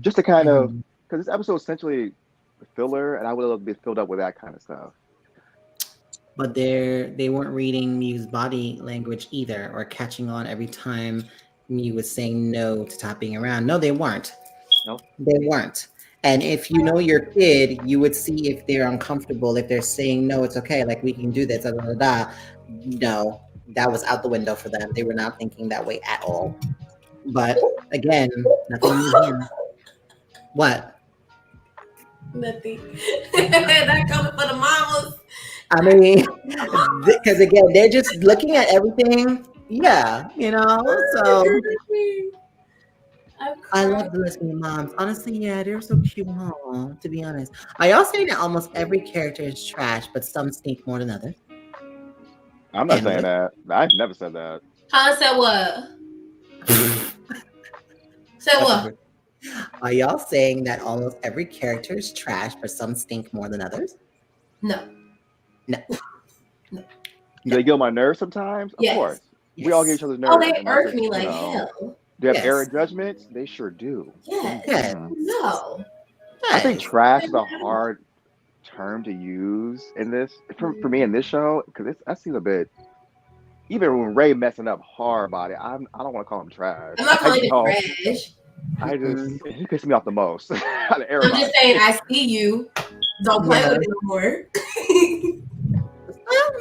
Just to kind of, because this episode is essentially filler, and I would love to be filled up with that kind of stuff. But they weren't reading Mew's body language either, or catching on every time Mew was saying no to Top being around. No, they weren't. Nope. They weren't. And if you know your kid, you would see if they're uncomfortable, if they're saying, no, it's okay, like we can do this, No, that was out the window for them. They were not thinking that way at all. But again, nothing new here. What? Nothing. That coming for the mamas. I mean, because again, they're just looking at everything. Yeah, so I love the listening moms. Honestly, yeah, they're so cute, huh? To be honest. Are y'all saying that almost every character is trash, but some stink more than others? I'm not saying that. I've never said that. Han said what? Said what? Are y'all saying that almost every character is trash, but some stink more than others? No. No. No. Do they get on my nerves sometimes? Of course. Yes. We all get each other's nerves. Oh, they and irk just, me you like know, hell. they have Yes. errant judgments. They sure do. Yes. Yes. No. I think trash is a hard term to use in this for me in this show because that seems a bit. Even when Ray messing up hard about it, I don't want to call him trash. I'm not calling it trash. I just he pissed me off the most. Out of I'm just saying, I see you. Don't play with it no more.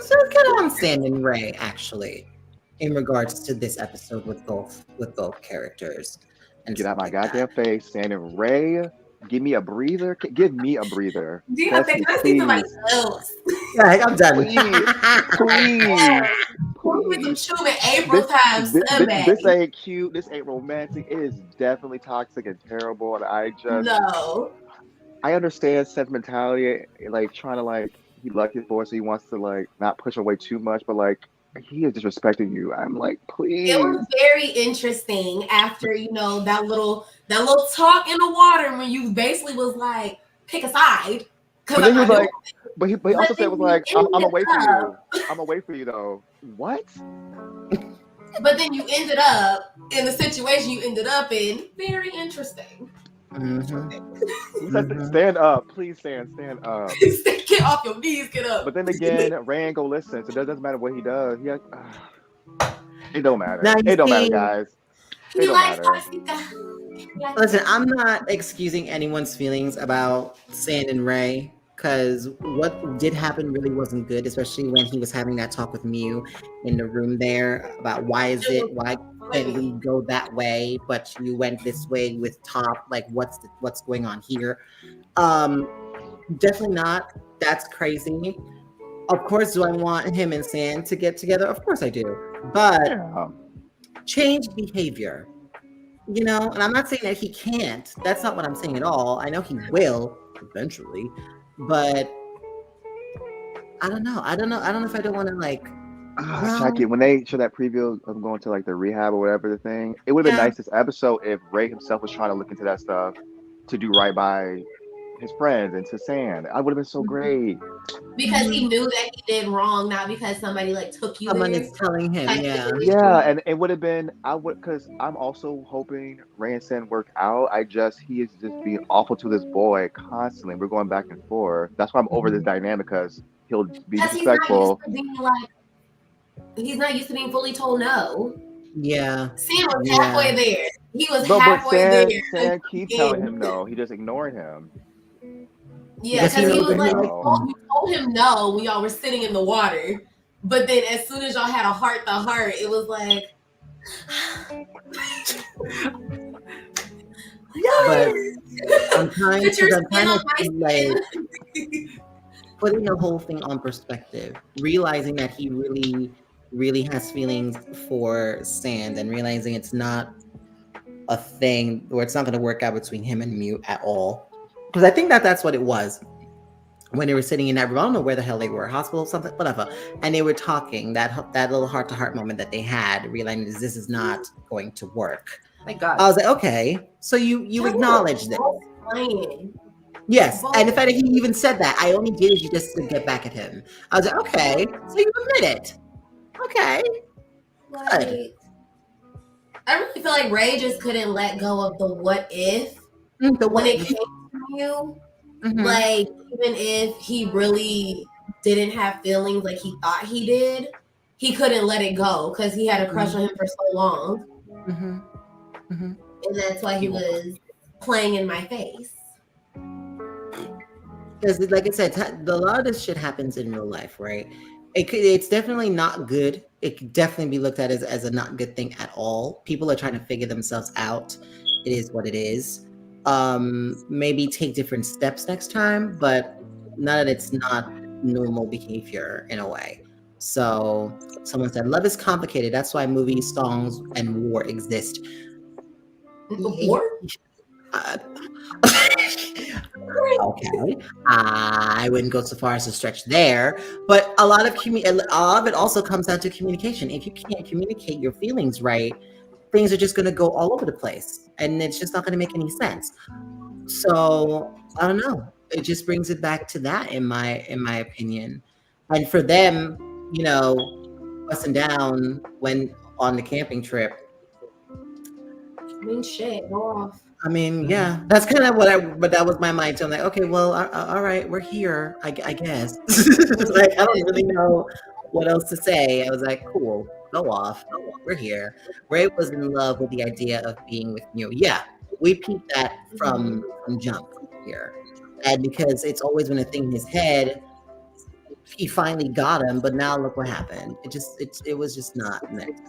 So it's kind of on Sand and Ray actually, in regards to this episode with both characters. And get out my goddamn face, Sand and Ray. Give me a breather. Give me a breather. Do you have to see somebody else? Right, I'm done. Please. This this ain't cute. This ain't romantic. It is definitely toxic and terrible. And I understand sentimentality, like trying to like he likes his boy, so he wants to like not push away too much, but like he is disrespecting you. I'm like, please. It was very interesting after that little talk in the water when you basically was like, pick a side. But then he was like, but he also said was like, I'm away from you. I'm away from you though. What? But then you ended up in the situation you ended up in. Very interesting. Mm-hmm. Stand up, please stand up. Get off your knees, get up. But then again, Ray ain't go listen, so it doesn't matter what he does. It don't matter. It don't matter, guys. It don't matter. Listen, I'm not excusing anyone's feelings about Sand and Ray, because what did happen really wasn't good, especially when he was having that talk with Mew in the room there about why can't we go that way, but you went this way with Top, like what's going on here. Definitely not. That's crazy. Of course, do I want him and Sand to get together? Of course I do. But change behavior. And I'm not saying that he can't. That's not what I'm saying at all. I know he will eventually, but I don't know. I don't know if I don't want to like. Shaqii, when they show that preview of going to like the rehab or whatever the thing, it would have been nice this episode if Ray himself was trying to look into that stuff to do right by his friends and to Sand. I would have been so great. Because he knew that he did wrong, not because somebody like took you Someone there. is telling him, and it would have been because I'm also hoping Ray and Sand work out. He is just being awful to this boy constantly. We're going back and forth. That's why I'm over this dynamic, because he'll be disrespectful. He's not used to being fully told no. Yeah. Sand was halfway there. He was halfway there. Sand keeps telling him no. He just ignored him. Yeah, because he was like, you told him no when y'all were sitting in the water. But then as soon as y'all had a heart-to-heart, it was like... But I'm trying to putting the whole thing on perspective, realizing that he really, really has feelings for Sand, and realizing it's not a thing where it's not going to work out between him and Mew at all. Because I think that's what it was when they were sitting in that room. I don't know where the hell they were, hospital, something, whatever. And they were talking, that little heart-to-heart moment that they had, realizing this is not going to work. Thank God. I was like, okay, so you acknowledge this. Yes, and the fact that he even said that, I only did it just to get back at him. I was like, okay, so you admit it. Okay, good. I really feel like Ray just couldn't let go of the what if when it came to you. Like, even if he really didn't have feelings like he thought he did, he couldn't let it go because he had a crush on him for so long. And that's why he was playing in my face. Because, like I said, a lot of this shit happens in real life, right? It's definitely not good. It could definitely be looked at as a not good thing at all. People are trying to figure themselves out. It is what it is. Maybe take different steps next time, but none of it's not normal behavior in a way. So someone said, love is complicated. That's why movies, songs, and war exist. War? Okay, I wouldn't go so far as to stretch there, but a lot of it also comes down to communication. If you can't communicate your feelings right, things are just going to go all over the place, and it's just not going to make any sense. So I don't know. It just brings it back to that, in my opinion. And for them, you know, busting down when on the camping trip. I mean, shit, go off. I mean, yeah, that's kind of but that was my mind. So I'm like, okay, well, all right, we're here, I guess. Like, I don't really know what else to say. I was like, cool, go off. We're here. Ray was in love with the idea of being with you. Yeah, we peeped that from jump here. And because it's always been a thing in his head, he finally got him, but now look what happened. It was just not meant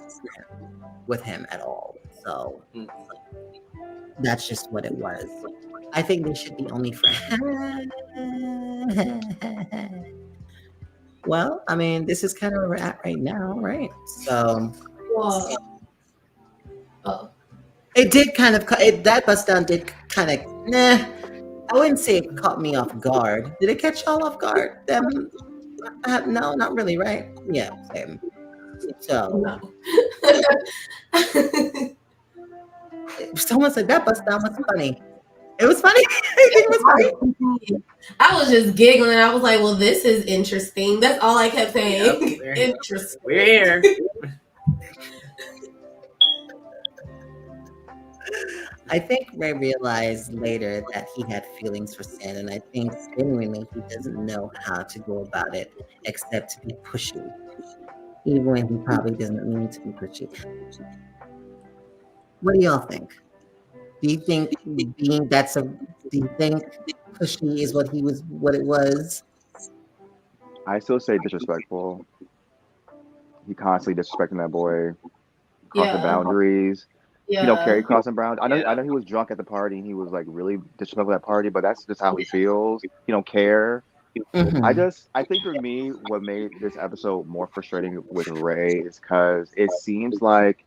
with him at all. So that's just what it was. I think they should be only friends. Well, I mean, this is kind of where we're at right now, right? So, it did kind of that bust down did kind of I wouldn't say it caught me off guard. Did it catch y'all off guard? No, not really, right? Yeah, same. So, someone said that bust down was funny. It was funny. It was funny. I was just giggling. I was like, well, this is interesting. That's all I kept saying. Yep, Interesting. We're here. I think Ray realized later that he had feelings for Stan, and I think genuinely he doesn't know how to go about it except to be pushy, even when he probably doesn't mean to be pushy. What do y'all think? Do you think pushy is what it was? I still say disrespectful. He constantly disrespecting that boy, crossing boundaries. Yeah. You know, Carrie crossing boundaries. I know he was drunk at the party and he was like really disrespectful at that party, but that's just how he feels. He don't care. Mm-hmm. I think for me, what made this episode more frustrating with Ray is because it seems like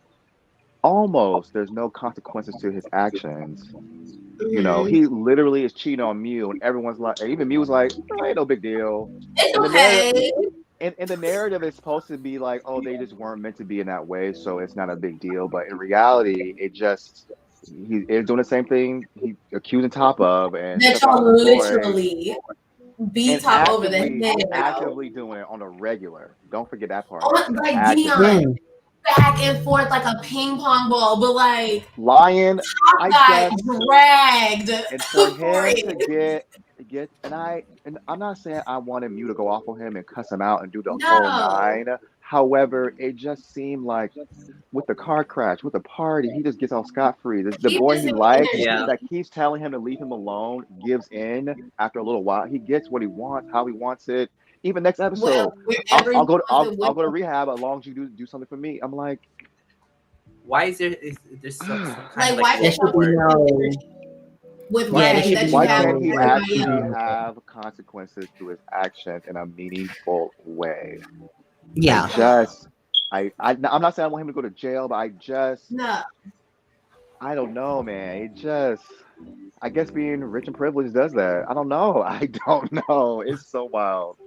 almost there's no consequences to his actions. You know, he literally is cheating on Mew, and everyone's like, and even Mew was like, oh, ain't no big deal. It's okay. And the narrative is supposed to be like, oh, they just weren't meant to be in that way, so it's not a big deal. But in reality, he's doing the same thing he accusing Top of, and that y'all literally beat Top over the head. Actively doing it on a regular. Don't forget that part. Like Dion, back and forth like a ping pong ball, but like Lion, Top got dragged. And for him to get, and I'm not saying I wanted Mew to go off on him and cuss him out and do the whole nine. However, it just seemed like with the car crash, with the party, he just gets off scot-free. The boy he likes, that keeps telling him to leave him alone, gives in after a little while. He gets what he wants, how he wants it. Even next episode, I'll go to rehab as long as you do something for me. I'm like, why is there so kind of why with Ray, why can't he actually have consequences to his actions in a meaningful way? Yeah. I'm not saying I want him to go to jail, but I don't know, man. I guess being rich and privileged does that. I don't know. It's so wild.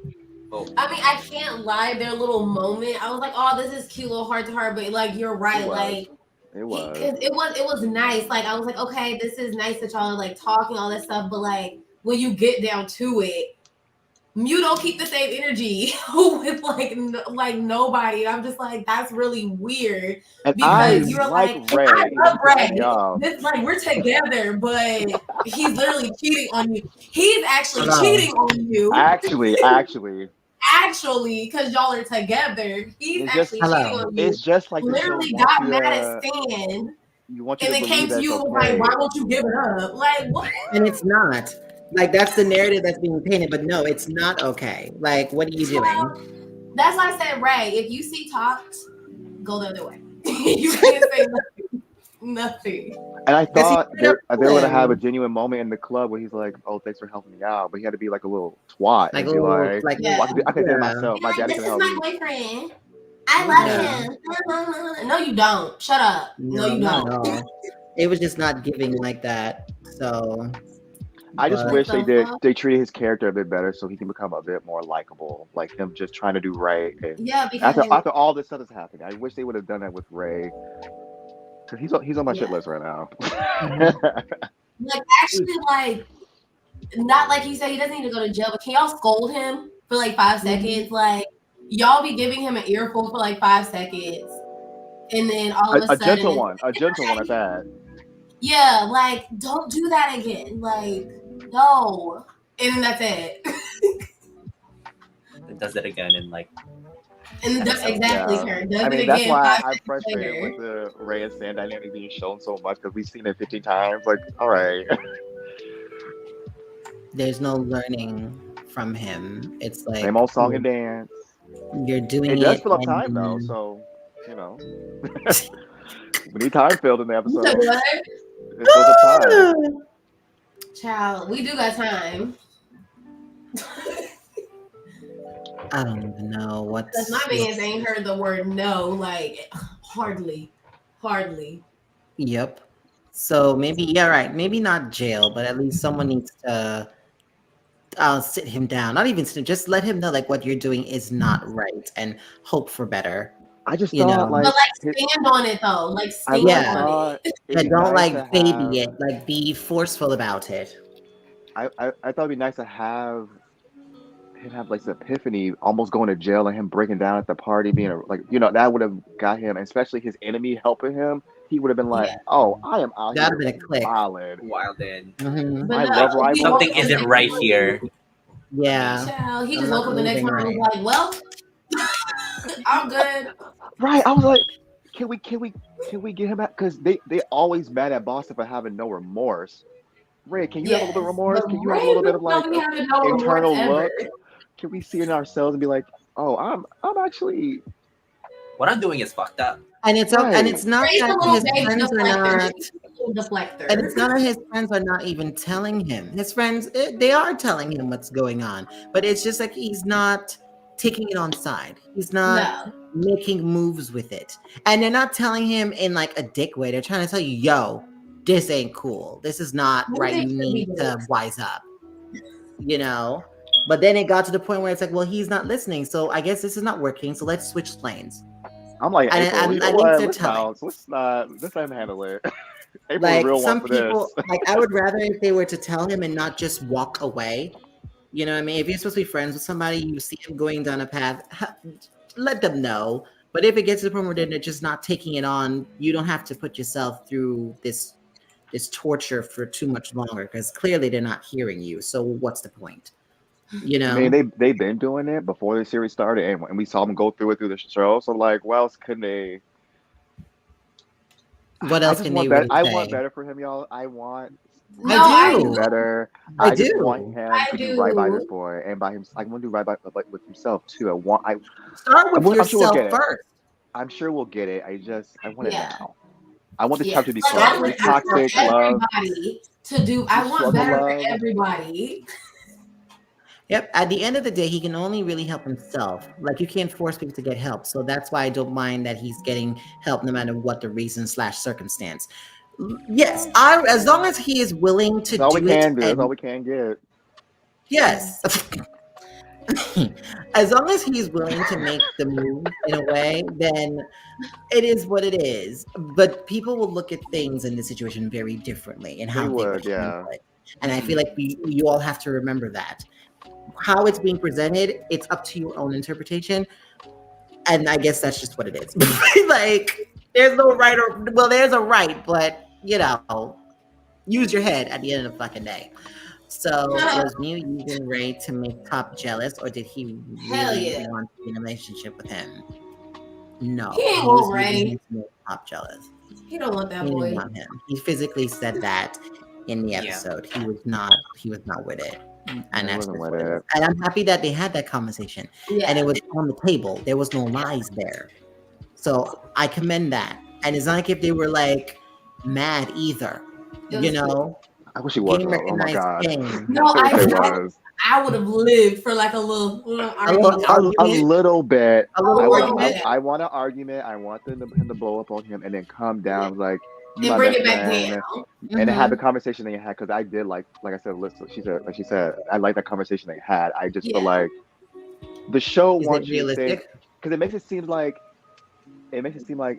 I mean, I can't lie. Their little moment, I was like, "Oh, this is cute, little heart to heart." But like, you're right. It was nice. Like, I was like, "Okay, this is nice that y'all are like talking all this stuff." But like, when you get down to it, Mew don't keep the same energy with like nobody. I'm just like, that's really weird. And because you're like Ray. I love Ray. This like we're together, but he's literally cheating on you. He's actually cheating on you. Actually, because y'all are together, he's actually cheating on you. It's just like literally got mad at Stan. And then came to you like, why won't you give it up? Like what? And it's not. Like, that's the narrative that's being painted, but no, it's not okay. Like, what are you doing? That's why I said, Ray, if you see talks, go the other way. You can't say nothing. And I thought they were going to have a genuine moment in the club where he's like, oh, thanks for helping me out. But he had to be like a little twat. Like, and be I could do it myself. My daddy can help me. This is my boyfriend. I love him. No, you don't. Shut up. No, you don't. It was just not giving like that. So I just but- wish they treated his character a bit better so he can become a bit more likable. Like him just trying to do right. And Yeah, because after all this stuff is happening, I wish they would have done that with Ray. Cause he's on my shit list right now. like actually like not like you said he doesn't need to go to jail, but can y'all scold him for like 5 seconds? Like y'all be giving him an earful for like 5 seconds, and then all of a sudden a gentle one at that. Yeah, like don't do that again. Like no, and then that's it. It does it again and like. And exactly, Karen. Does I mean, it that's again, why 5 I'm seconds frustrated later. with the Ray and Sand dynamic being shown so much because we've seen it 15 times. Like, all right. There's no learning from him. It's like Same old song and dance. You're doing It it. does fill up time though, so you know. We need time filled in the episode. So what? It fills up time. Child, we do got time. I don't even know what's. Because my man's ain't heard the word no, like hardly. Yep. So maybe right. Maybe not jail, but at least someone needs to sit him down. Not even sit, just let him know like what you're doing is not right, and hope for better. I just thought but stand on it though. Like stand on it. And don't like baby it. Like be forceful about it. I thought it'd be nice to have him have like this epiphany, almost going to jail and him breaking down at the party, being that would have got him, especially his enemy helping him. He would have been like, "Oh, I am out That'd here have been a click. Wild in. I love rivals. Something isn't right here. Yeah. Child, he just woke up the next morning and was like, "Well, I'm good." Right. I was like, can we get him back? Because they always mad at Boston for having no remorse. Ray, can you have a little bit of remorse? Can you have a little bit of like internal look? Can we see in ourselves and be like, oh, I'm actually what I'm doing is fucked up. And it's right. And it's not that his friends are not. Deflector. And it's not that his friends are not even telling him. His friends, they are telling him what's going on, but it's just like he's not taking it on side. He's not making moves with it, and they're not telling him in like a dick way. They're trying to tell you, "Yo, this ain't cool. This is not right. You need to wise up." You know. But then it got to the point where it's like, well, he's not listening, so I guess this is not working. So let's switch lanes. I'm like, and April, I you know think what? they're Let's telling. Let's let him handle it. April Like real some one for people, this. like I would rather if they were to tell him and not just walk away. You know what I mean? If you're supposed to be friends with somebody, you see him going down a path, let them know. But if it gets to the point where they're just not taking it on, you don't have to put yourself through this torture for too much longer because clearly they're not hearing you. So what's the point? You know, I mean, they've been doing it before the series started, and we saw them go through it through the show. So like, what else can they? What else can they really say? I want better for him, y'all. I want. I do better. I just do. want him to do right by this boy and by him. I want to do right by with himself too. Start with yourself first. I'm sure we'll get it. I want it now. I want this Yeah. chapter to be Like, toxic love. To do, I want better for everybody. Yep. At the end of the day, he can only really help himself. Like you can't force people to get help. So that's why I don't mind that he's getting help no matter what the reason / circumstance. Yes, as long as he is willing to do it. That's all we can get. Yes. As long as he's willing to make the move in a way, then it is what it is. But people will look at things in this situation very differently and how they would handle it. And I feel like you all have to remember that. How it's being presented, it's up to your own interpretation. And I guess that's just what it is. Like, there's no right there's a right, but, you know, use your head at the end of the fucking day. So was Mew using Ray to make Top jealous, or did he really want to be in a relationship with him? No. He ain't want Ray. To make Top jealous. He don't want that He boy. didn't want him. He physically said that in the episode. He was not with it. And that's what it is. And I'm happy that they had that conversation. Yeah. And it was on the table. There was no lies there. So I commend that. And it's not like if they were like mad either. You know? I wish he was. Oh my god. No, I would have lived for like a little argument. A little bit. A little argument. I want an argument. I want them to blow up on him and then come down like, you And my bring best it back friend, down. and to have the conversation they had, because I did like I said, listen, she said, I like that conversation they had. I just feel Yeah. like the show Is it wants you to think, realistic? because it makes it seem like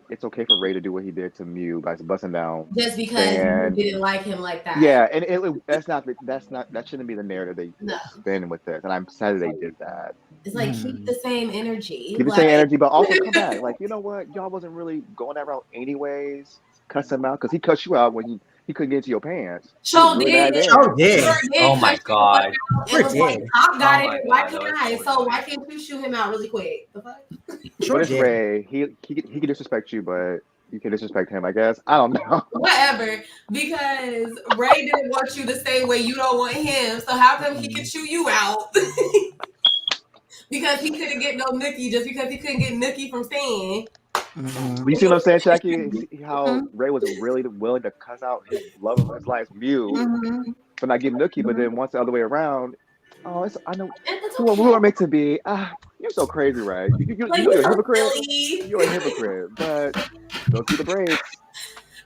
it's okay for Ray to do what he did to Mew by busting down, Just because you saying, didn't like him like that. yeah, and that shouldn't be the narrative they No. spin with this, and I'm sad they did that. It's like keep the same energy. Keep the like, same energy, but also come back. Like, you know what? Y'all wasn't really going that route anyways. Cuss him out, because he cussed you out when he couldn't get into your pants. He was Show really did. mad then. Sure did. Oh my god. It was like Top got Oh it. my Why God, that can't was I? so So why annoying. can't you shoot him out really quick? The fuck? Sure But it's did. Ray. He can disrespect you, but you can disrespect him, I guess. I don't know. Whatever. Because Ray didn't want you the same way you don't want him. So how come he could chew you out? Because he couldn't get no nookie just because he couldn't get nookie from saying. You see what I'm saying, Shaqii? See how Ray was really willing to cuss out his love of his life, Mew, for not getting nookie, but then once the other way around, I know who are meant to be. You're so crazy, Ray. You're a hypocrite. You're a hypocrite, but go through the breaks.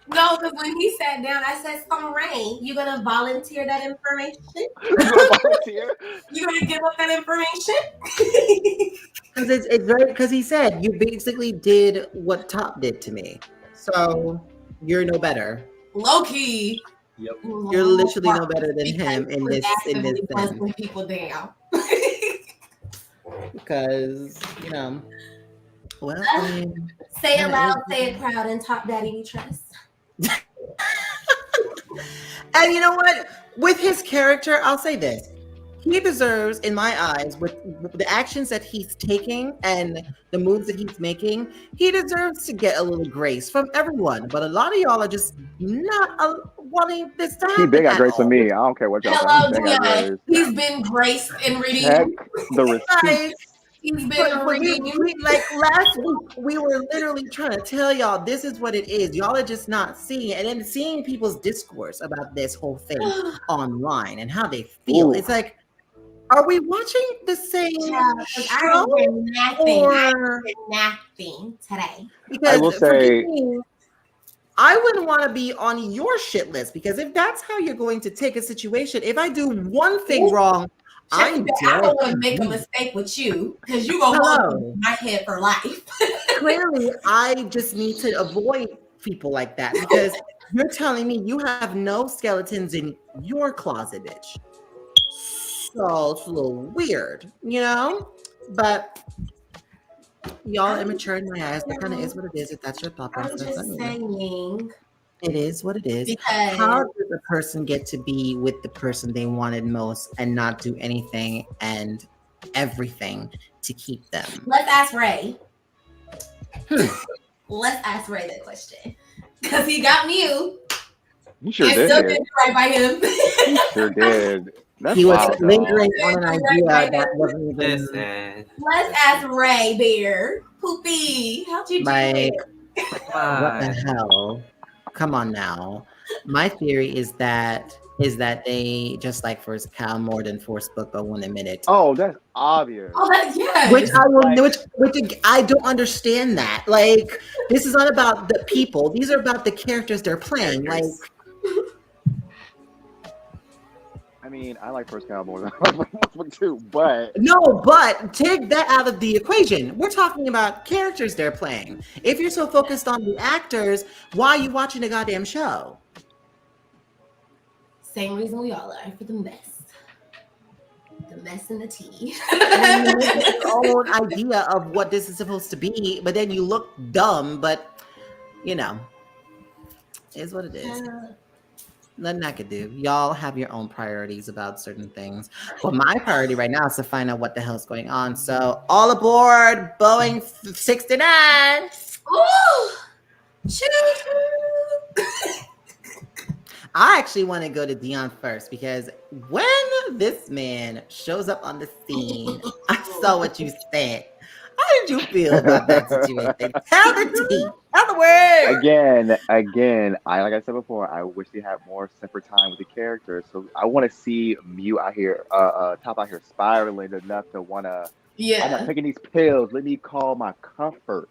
No, because when he sat down, I said, "So Ray, you gonna volunteer that information? You gonna volunteer? You gonna give up that information?" Because it's very, because he said you basically did what Top did to me, so you're no better. Low key. Yep. You're literally no better than him in this Actively thing. busting people down. Because well, I mean, Say it loud, say it proud, and Top Daddy we trust. and you know what? With his character, I'll say this. He deserves, in my eyes, with the actions that he's taking and the moves that he's making, he deserves to get a little grace from everyone. But a lot of y'all are just not wanting this to happen. He big got grace for me. I don't care what y'all Hello, think. Dion. He's been graced and Check redeemed. the receipt. He's been redeemed. Like last week, we were literally trying to tell y'all this is what it is. Y'all are just not seeing it. And then seeing people's discourse about this whole thing online and how they feel. Ooh. It's like, are we watching the same show? Nothing today. Because I will say, me, I wouldn't want to be on your shit list, because if that's how you're going to take a situation, if I do one thing wrong, I don't want to make a mistake with you, because you gonna hold my head for life. Clearly, I just need to avoid people like that, because you're telling me you have no skeletons in your closet, bitch. So it's a little weird, but y'all immature in my eyes. That kind of is what it is. If that's your thought process, I'm just saying, it is what it is. Because how does a person get to be with the person they wanted most and not do anything and everything to keep them? Let's ask Ray. Let's ask Ray that question, because he got Mew. you sure Still did. didn't do right by him. You sure did. That's He was wild, lingering on an idea that wasn't even Listen. Let's ask Ray Bear. Poopy, how'd you do like, it? what the hell? Come on now. My theory is that they just like First Cow more than Force Book, but won't admit it. Oh, that's obvious. Oh, that's yes. Which I don't understand that. Like, this is not about the people. These are about the characters they're playing. Like, I mean, I like First Cow more than Book too, but no, but take that out of the equation. We're talking about characters they're playing. If you're so focused on the actors, why are you watching the goddamn show? Same reason we all are, for the mess. The mess and the tea. And you have your own idea of what this is supposed to be, but then you look dumb, but it is what it is. Nothing I could do. Y'all have your own priorities about certain things. But my priority right now is to find out what the hell's going on. So all aboard Boeing 69. Ooh! Choo-choo! I actually want to go to Dion first, because when this man shows up on the scene, I saw what you said. How did you feel about that situation? Tell the tea. Tell the word. Again, like I said before, I wish they had more separate time with the characters. So I want to see Mew out here, Top out here spiraling enough to want to. I'm not taking these pills. Let me call my comfort.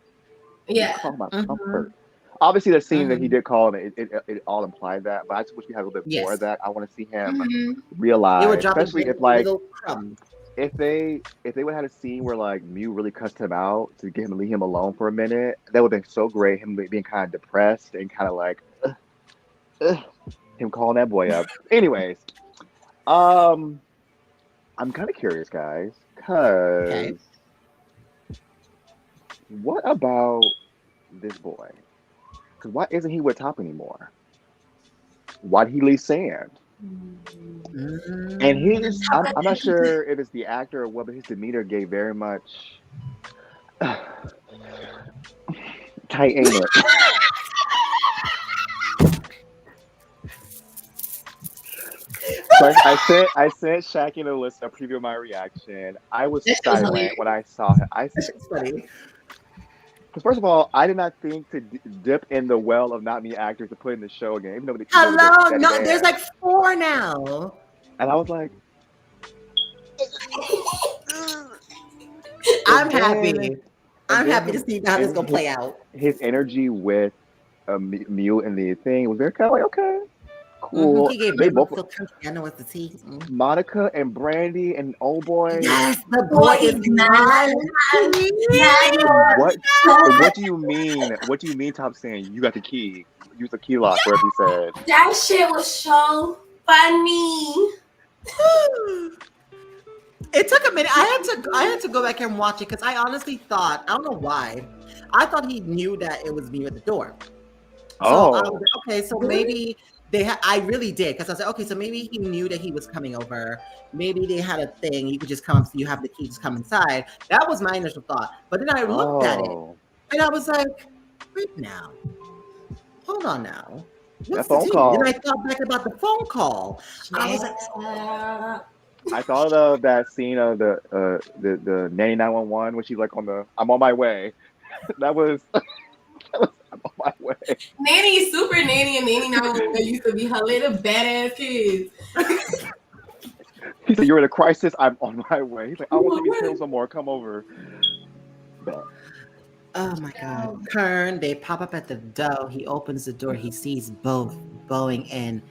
Yeah. Call my comfort. obviously the scene that he did call him, it all implied that, but I just wish we had a little bit more of Yes. that. I want to see him Mhm. realize, They were dropping especially if like little crumbs. if they would have had a scene where like Mew really cussed him out to get him to leave him alone for a minute, that would have been so great. Him being kind of depressed and kind of like him calling that boy up. Anyways, I'm kind of curious, guys, because Okay. what about this boy? Because why isn't he with Top anymore? Why did he leave Sand? And he just, I'm not sure if it's the actor or what, but his demeanor gave very much tight, ain't it? So I sent Shaqii and Alyssa a preview of my reaction. I was silent when I saw him. It's funny. Because first of all, I did not think to dip in the well of not me actors to put in the show again. Even though Hello, no, there's like 4 now. And I was like, I'm happy. I'm happy to see how this is gonna play out. His energy with Mew and the thing was very kind of like, okay, cool. He gave They both, I know what's the tea. Monica and Brandy and old boy. Yes, the boy is mad. What do you mean? What do you mean? Top saying you got the key. Use the key lock. Whatever he said. That shit was so funny. It took a minute. I had to go back and watch it because I honestly thought, I don't know why, I thought he knew that it was me at the door. So I was like, okay, so maybe I really did, because I was like, okay, so maybe he knew that he was coming over. Maybe they had a thing. You could just come, you have the key, just come inside. That was my initial thought. But then I looked at it and I was like, wait now. Hold on now. What's the tea? And I thought back about the phone call. I was like, I thought of that scene of the nanny 911 when she's like I'm on my way. that was I'm on my way. Nanny, Super Nanny, and Nanny 911 used to be her little badass kids. He said, "You're in a crisis. I'm on my way." He's like, "I want to get killed some more. Come over." Oh my God. Kern, they pop up at the door. He opens the door. He sees both Boeing and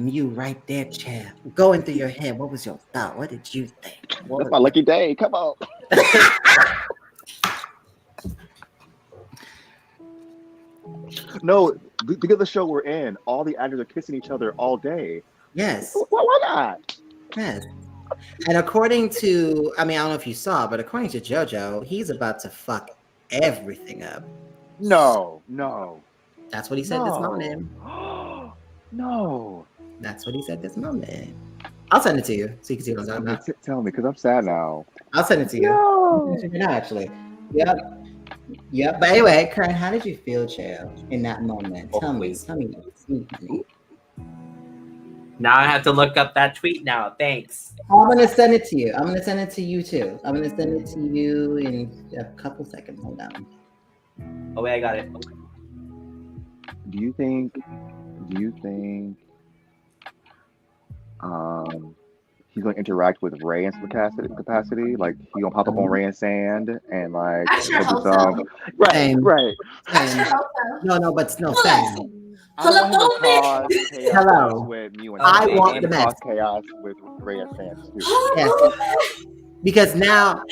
Mew right there, chair. Going through your head. What was your thought? What did you think? That's my lucky day. Come on. No, because of the show we're in, all the actors are kissing each other all day. Yes. Why not? Yes. And according to, I mean, I don't know if you saw, but according to JoJo, he's about to fuck everything up. No. That's what he said this moment. No. That's what he said this moment. I'll send it to you so you can see what I'm talking about. Tell me, because I'm sad now. I'll send it to you. No. No, actually. Yep. But anyway, Karen, how did you feel, Chael, in that moment? Tell me. Now I have to look up that tweet now. Thanks. I'm going to send it to you. I'm going to send it to you, too. I'm going to send it to you in a couple seconds. Hold on. Oh, wait, I got it. Do you think he's gonna interact with Ray in some capacity? Like he's gonna pop up on Ray and Sand and like I sure hope so. Right. I sure hope so. No, but no, Sam. Hello. With you and I want the best. Chaos with Ray and Sand too. Yes. Because now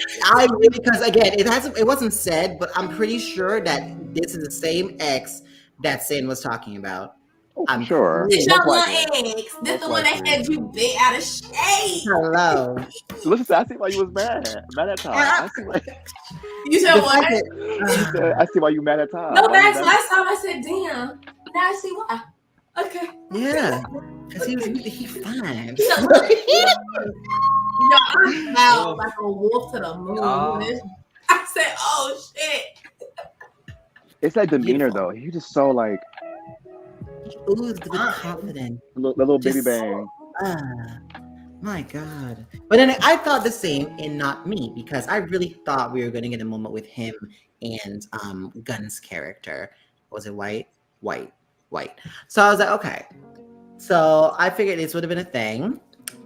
because again, it wasn't said, but I'm pretty sure that this is the same ex that Sin was talking about. I'm sure. It's your little ex. This the one that had you bit out of shape. Hello. Listen, I see why you was mad at Tom. I see why. You said what? I see why you mad at Tom. No, Max, last time I said damn. Now I see why. Okay. Yeah. Because he's fine. I felt like a wolf to the moon. I said, oh shit. It's that demeanor though. He's just so like oozed with confidence. The little baby bang. My God. But then I thought the same in Not Me, because I really thought we were going to get a moment with him and Gun's character. Was it White? So I was like, okay. So I figured this would have been a thing,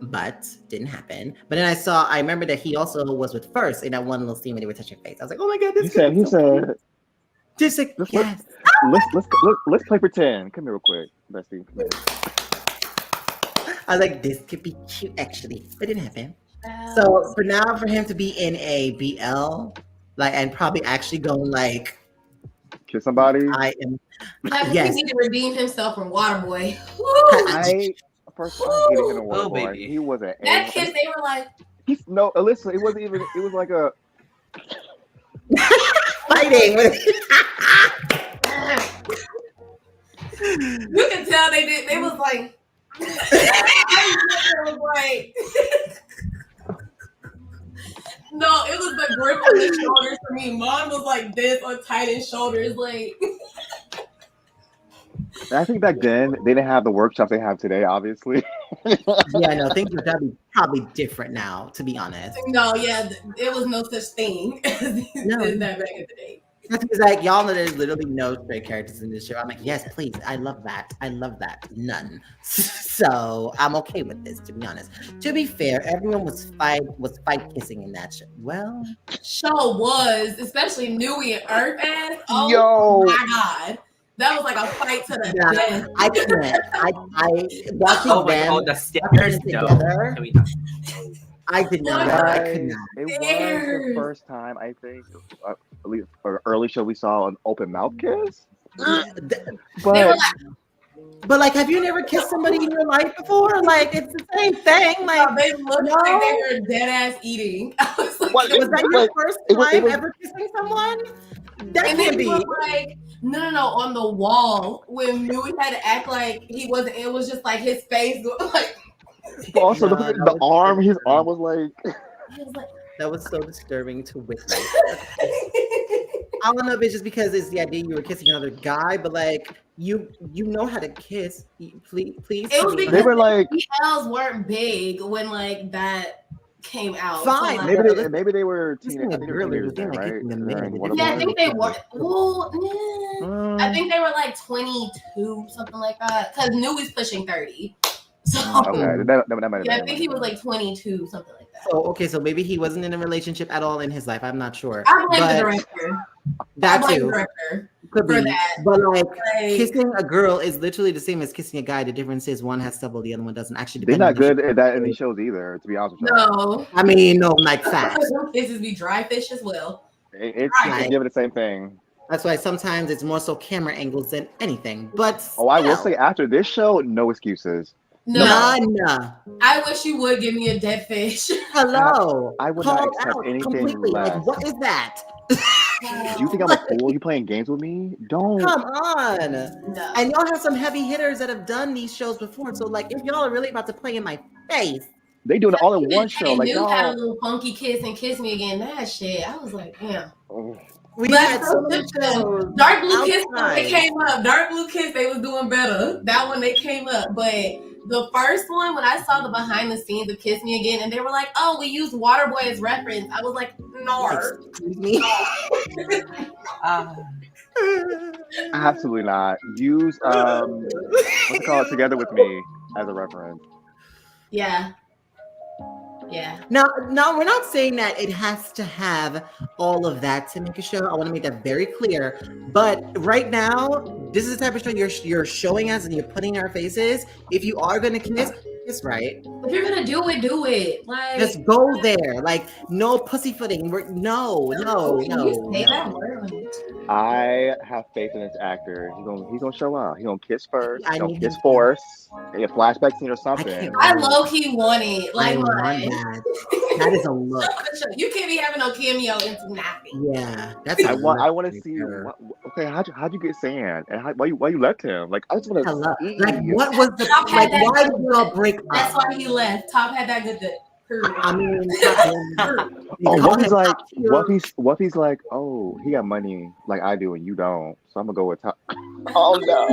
but didn't happen. But then I remember that he also was with First in that one little scene when they were touching face. I was like, oh my God, this he said, just like, yes. let's play pretend. Come here real quick, bestie. Come here. I was like, this could be cute, actually, but it didn't happen. So for now, for him to be in a BL, like, and probably actually going like, kiss somebody. I am. Yes. He need to redeem himself from Waterboy. First time I hated him in Waterboy. Baby. He was an that kiss. They were like, no, Alyssa. It wasn't even. It was like a fighting. You can tell they did. They was like. No, it was the grip on the shoulders for me. Mom was like this on Titan's shoulders, like. I think back then they didn't have the workshops they have today, obviously. Yeah, no, things would probably different now, to be honest. No, yeah, it was no such thing as that back in the day. It's like, y'all know there's literally no straight characters in this show. I'm like, yes, please. I love that. None. So I'm okay with this, to be honest. To be fair, everyone was fight kissing in that show. Well, show was, especially Nui and Earth. Oh yo, my God. That was like a fight to the death. I can't. I watching them the stairs together. I did not. I could not. It was the first time, I think, at least for an early show we saw an open mouth kiss. But like, have you never kissed somebody in your life before? Like, it's the same thing. Like, they looked like they were dead ass eating. I was like, was that your first time ever kissing someone? That can't be. Like, no, on the wall when Nui had to act like he wasn't. It was just like his face, like. But also, the arm, his arm was like. That was so disturbing to witness. I don't know if it's just because it's the idea you were kissing another guy, but like you know how to kiss. Please. It was because they were like BLs weren't big when like that came out. Fine. So, like, maybe they were teenagers, right? Right? Yeah, I think they were. Well, I think they were like 22, something like that. Because Nui's pushing 30. So okay, that might I think he was like 22, something like that. So okay, so maybe he wasn't in a relationship at all in his life. I'm not sure. I blame the director. That too. Director could be. That. But like kissing a girl is literally the same as kissing a guy. The difference is one has stubble, the other one doesn't. Actually, they're not good at that in these shows either. To be honest with you. No. I mean, no, like facts. Kisses be dry fish as well. It's give it the same thing. That's why sometimes it's more so camera angles than anything. But I will say after this show, no excuses. No. None. I wish you would give me a dead fish. Hello. I would not accept anything completely. less. Like, what is that? Do you think I'm a fool? You playing games with me? Don't. Come on. No. And y'all have some heavy hitters that have done these shows before. So, like, if y'all are really about to play in my face, they doing it all in one show. Like, you had a little funky kiss and kiss me again. That shit. I was like, damn. We had so many shows. Dark Blue Kiss, they came up. Dark Blue Kiss, they was doing better. That one, they came up. But the first one, when I saw the behind the scenes of Kiss Me Again, and they were like, oh, we used Waterboy as reference. I was like, no. Excuse me? Absolutely not. Use, what's it called, Together With Me as a reference. Yeah. Yeah. Now, we're not saying that it has to have all of that to make a show. I want to make that very clear. But right now, this is the type of show you're showing us and you're putting in our faces. If you are going to kiss right. If you're going to do it. Like, just go there. Like, no pussyfooting. No. I have faith in this actor. He's gonna show up. He's gonna kiss first. He's gonna kiss force. A flashback scene or something. I low-key want it. Like, that is a look. You can't be having no cameo into nothing. Yeah, that's. I want to see. Okay, how'd you get sand? And why you left him? Like, I just want to. Like, what was the like? Why did you all break up? That's why he left. Top had that good. I mean, what he's like, oh, he got money like I do and you don't, so I'm gonna go with Top. Oh no!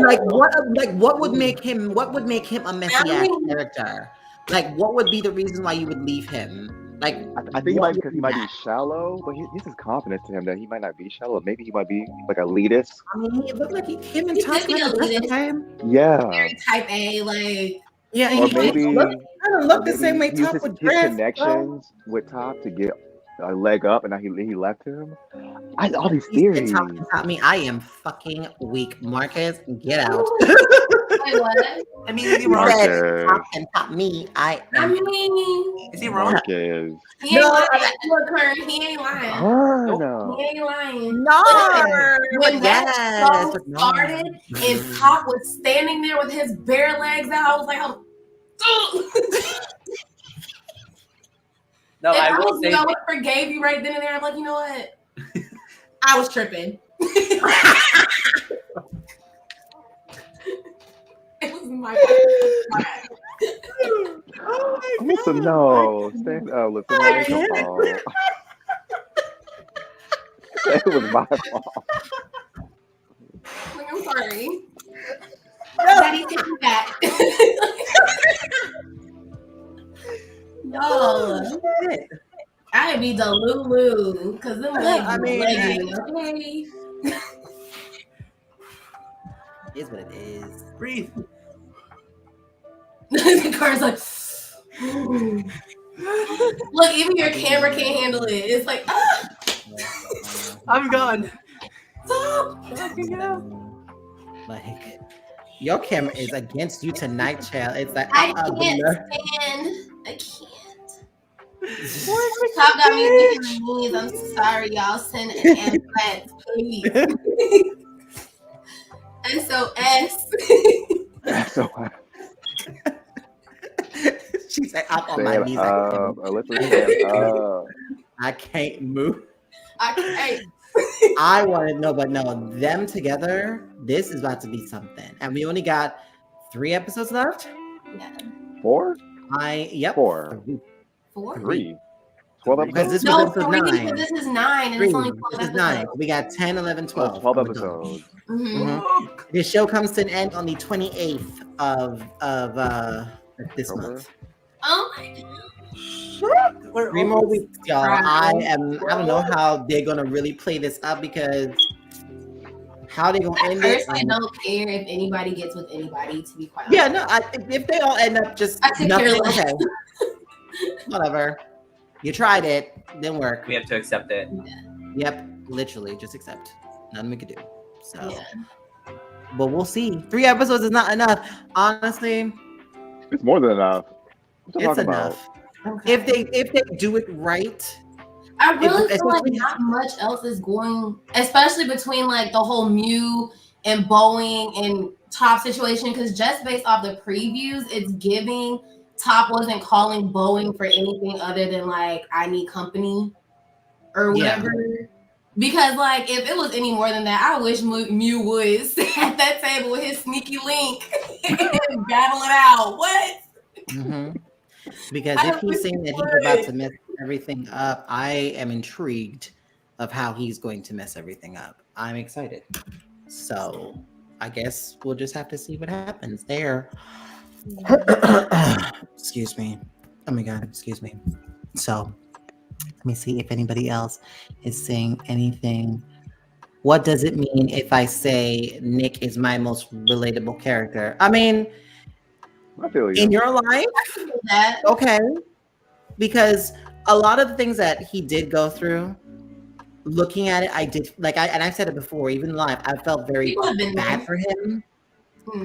What would make him a messy ass character? Like, what would be the reason why you would leave him? Like, I think because he might be shallow, but he's his confidence to him that he might not be shallow. Maybe he might be like elitist. I mean, it looked like him and Top had a time. Yeah. Very type A, like. Yeah, or maybe I don't look the same way Top would dress. His connections with Top to get a leg up, and now he left him. All these He's theories. Top me. I am fucking weak. Marcus, get out. Wait, what? I mean, is he wrong? Top me. I mean, Is he wrong? Marcus. he ain't lying. Look, Kern, he ain't lying. No. He ain't lying. No. When that show started and Top was standing there with his bare legs out, I was like, No, if I will say. I would forgave you right then and there. I'm like, you know what? I was tripping. It was my Listen, no. Stand up. Listen, no, it's your fault. It was my fault. Like, I'm sorry. Daddy, take me back. No. I'd be the Lulu because them legs legging, okay? Is what it is. Breathe. The car's like, look, even your camera can't handle it. It's like, I'm gone. Stop. Like, your camera is against you tonight, child. It's like I can't. Top got me weak in the knees. I'm sorry, y'all. Send an ambulance, please. SOS. SOS. She's like, I'm on my knees. I can't move. I can't. I want to know, but no, them together, this is about to be something. And we only got 3 episodes left? Yeah. 4? Yep. 4. 4? 3. 12 episodes? Because this No, was 3 9. because this is 9 and 3. it's only 12 This is episodes. 9. We got 10, 11, 12. 12 episodes. Mm-hmm. This show comes to an end on the 28th of this month. Oh my God. 3 more weeks, y'all. I don't know how they're gonna really play this up because how they gonna end it. I don't care if anybody gets with anybody, to be quite honest. Yeah, no. If they all end up just nothing, okay, whatever. You tried it, didn't work. We have to accept it. Yep, literally, just accept. Nothing we could do. So, Yeah. but we'll see. 3 episodes is not enough, honestly. It's more than enough. It's enough. Okay. If they do it right. I really feel like not much else is going, especially between like the whole Mew and Boeing and Top situation, because just based off the previews, it's giving Top wasn't calling Boeing for anything other than like, I need company or whatever. Yeah. Because like, if it was any more than that, I wish Mew would sit at that table with his sneaky link and battle it out. What? Mm-hmm. Because if he's saying that he's about to mess everything up, I am intrigued of how he's going to mess everything up. I'm excited. So I guess we'll just have to see what happens there. Excuse me. Oh my God, excuse me. So let me see if anybody else is saying anything. What does it mean if I say Nick is my most relatable character? I mean, I feel you. In your life? Okay. Because a lot of the things that he did go through, looking at it, I did, like, and I've said it before, even live, I felt very bad for him.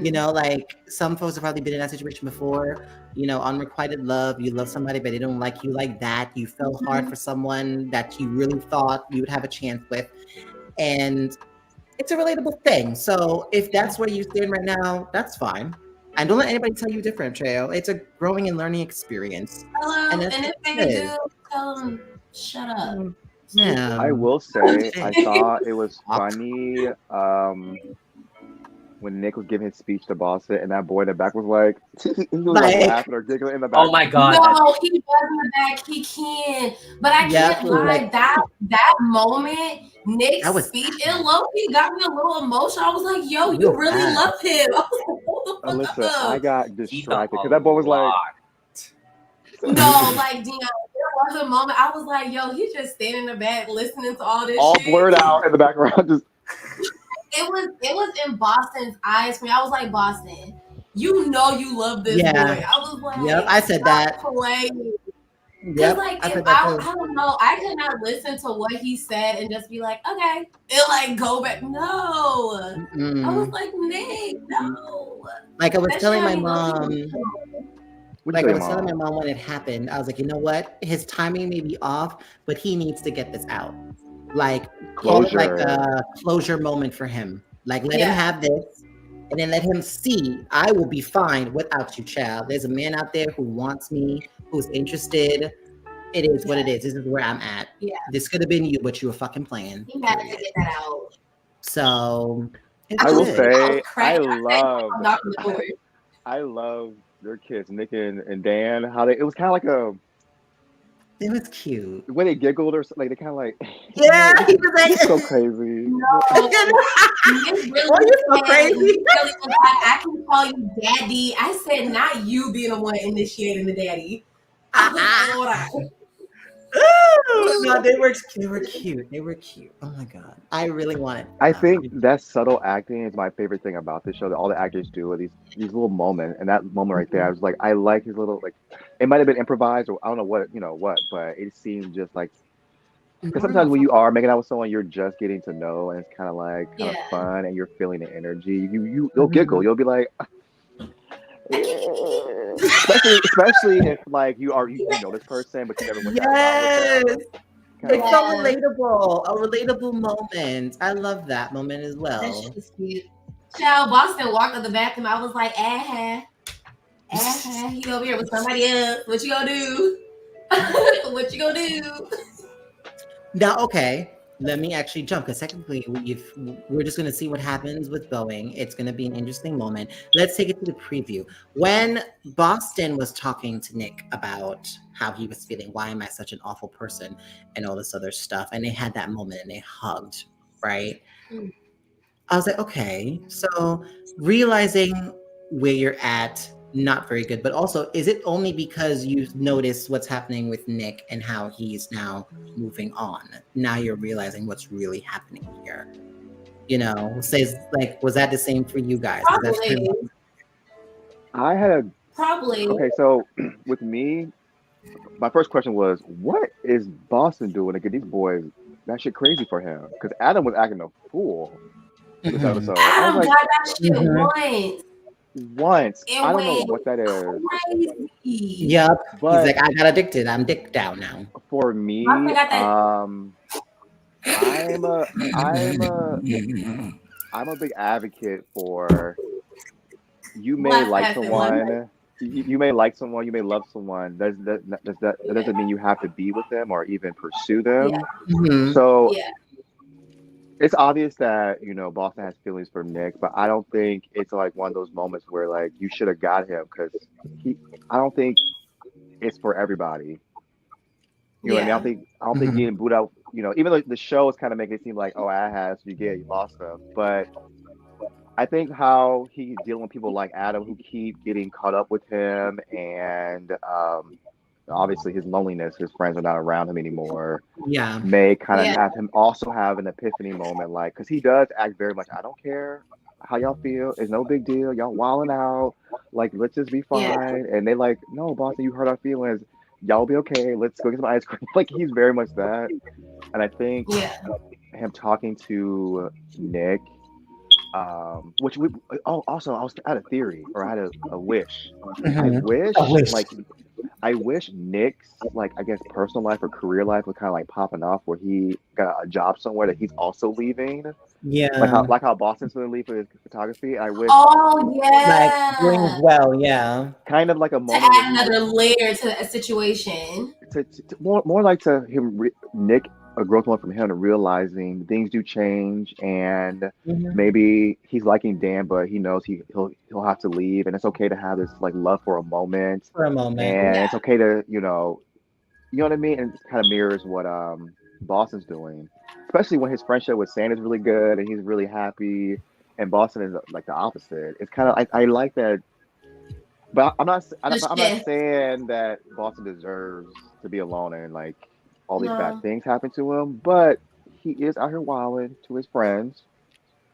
You know, like, some folks have probably been in that situation before. You know, unrequited love. You love somebody, but they don't like you like that. You fell hard for someone that you really thought you would have a chance with. And it's a relatable thing. So if that's where you stand right now, that's fine. And don't let anybody tell you different, Treo. It's a growing and learning experience. Hello, and if they do, tell them, shut up. Yeah. I will say, I thought it was funny when Nick was giving his speech to Boston, and that boy in the back was like, he was like laughing or giggling in the back. Oh my God. No, he was in the back. He can. But I can't lie. Like, that moment, Nick's speech, it low-key got me a little emotional. I was like, yo, you really love him. I was like, hold the fuck Listen, up. I got distracted because that boy was like... No, like, Dion, there was a moment I was like, yo, he's just standing in the back listening to all this all shit. blurred out in the background. Just... It was in Boston's eyes for me. I was like, Boston, you know you love this boy. I was like, I said that. Playing. Because like if I don't know, I could not listen to what he said and just be like, okay, it like go back. No, I was like, Nick, no. Like I was That telling shit my had me mom. What'd Like you I say, was telling my Mom? mom when it happened, I was like, you know what? His timing may be off, but he needs to get this out. Like, call it like Closure. a closure moment for him. Like, let him Yeah. have this, and then let him see I will be fine without you, child. There's a man out there who wants me, who's interested. It is what it is. This is where I'm at. Yeah. This could have been you, but you were fucking playing. He had to get that out. So, it's I will good. say, I knocking the door. love their kids, Nick and Dan. How it was kind of like It was cute. the way they giggled or something. Like they kind of like, Yeah, he was like, he's so crazy. No, really so crazy. Really was like, I can call you daddy. I said not you being the one initiating the daddy. I was like, hold on. No, they were cute. They were cute. Oh my god, I really wanted. I think that subtle acting is my favorite thing about this show. That all the actors do are these little moments, and that moment right there, I was like, I like his little like. It might have been improvised, or I don't know what, but it seemed just like. Because sometimes when you are making out with someone, you're just getting to know, and it's kind of fun, and you're feeling the energy. You'll giggle. You'll be like. especially if like you know this person, but you never went Yes, it's like, so relatable. A relatable moment. I love that moment as well. That shit is cute. Child, Boston walked up the back and I was like, he over here with somebody else. What you gonna do? What you gonna do? Now, okay, let me actually jump because technically, we're just going to see what happens with Boeing. It's going to be an interesting moment. Let's take it to the preview. When Boston was talking to Nick about how he was feeling, why am I such an awful person, and all this other stuff, and they had that moment and they hugged, right? I was like, okay, so realizing where you're at, not very good, but also, is it only because you've noticed what's happening with Nick and how he's now moving on? Now you're realizing what's really happening here. You know, says like, was that the same for you guys? Probably. I had Probably. Okay, so with me, my first question was, what is Boston doing to get these boys that shit crazy for him? Because Adam was acting a fool this episode. Adam got that shit once. It I don't know what that is. Crazy. Yep. But he's like, I got addicted. I'm dick down now. For me, I'm a big advocate for you may like someone. You may like someone, you may love someone. That doesn't mean you have to be with them or even pursue them. Yeah. So it's obvious that Boston has feelings for Nick, but I don't think it's like one of those moments where like you should have got him because I don't think it's for everybody. You know what I mean? I don't think getting booed out. Even though the show is kind of making it seem like, oh, I has you lost him, but I think how he's dealing with people like Adam who keep getting caught up with him, and obviously his loneliness, his friends are not around him anymore. Yeah, may kind of have him also have an epiphany moment, like because he does act very much. I don't care how y'all feel; it's no big deal. Y'all wilding out, like let's just be fine. And they like, no, Boston, you hurt our feelings. Y'all be okay. Let's go get some ice cream. Like he's very much that, and I think him talking to Nick. Which we also I had a theory or I had a wish. I wish Nick's like I guess personal life or career life was kind of like popping off where he got a job somewhere that he's also leaving. Yeah, like how Boston's going to leave for his photography. I wish. Oh yeah, like doing well. Yeah, kind of like a moment to add another layer to a situation. To more like to him, Nick. A growth moment from him to realizing things do change and maybe he's liking Dan, but he knows he'll have to leave, and it's okay to have this like love for a moment. And it's okay to you know what I mean, and it kind of mirrors what Boston's doing, especially when his friendship with Sam is really good and he's really happy, and Boston is like the opposite. It's kind of I like that, but I'm not saying that Boston deserves to be alone and like. All these bad things happen to him, but he is out here wilding to his friends.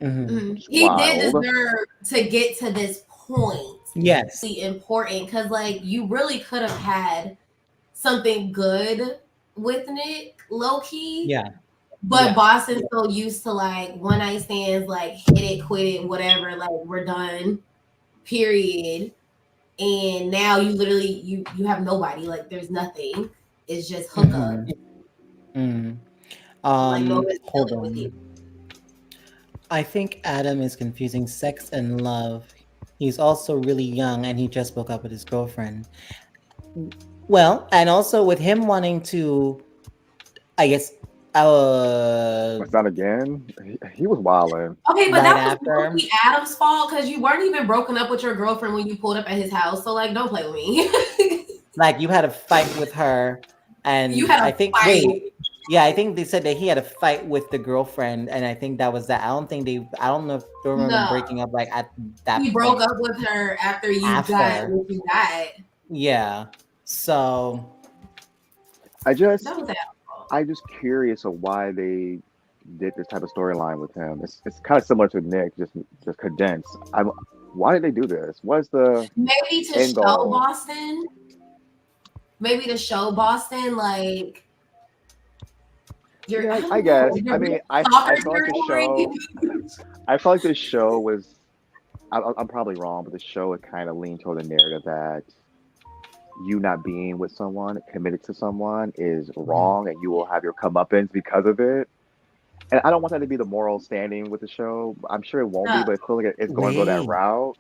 He did deserve to get to this point. Yes, Really important because like you really could have had something good with Nick, low key. Yeah. But Boston's so used to like one night stands, like hit it, quit it, whatever, like we're done, period. And now you literally you have nobody, like there's nothing. It's just hookup. Like hold on. With you. I think Adam is confusing sex and love. He's also really young and he just broke up with his girlfriend. Well, and also with him wanting to, I guess, What's that again? He was wilding. Okay, but that was mostly Adam's fault because you weren't even broken up with your girlfriend when you pulled up at his house. So like, don't play with me. Like you had a fight with her, and you had I think fight. I think they said that he had a fight with the girlfriend, and I think that was that. I don't know if they remember breaking up like at that. He broke up with her after you got what you got. Yeah. So I just curious of why they did this type of storyline with him. It's kind of similar to Nick, just condensed. Why did they do this? What's the maybe to show goal? Boston? Maybe to show Boston, like you're. I guess. I mean, I felt like the show. I felt like the show was. I'm probably wrong, but the show would kind of lean toward the narrative that you not being with someone, committed to someone, is wrong, and you will have your comeuppance because of it. And I don't want that to be the moral standing with the show. I'm sure it won't be, but I feel like it's going to go that route.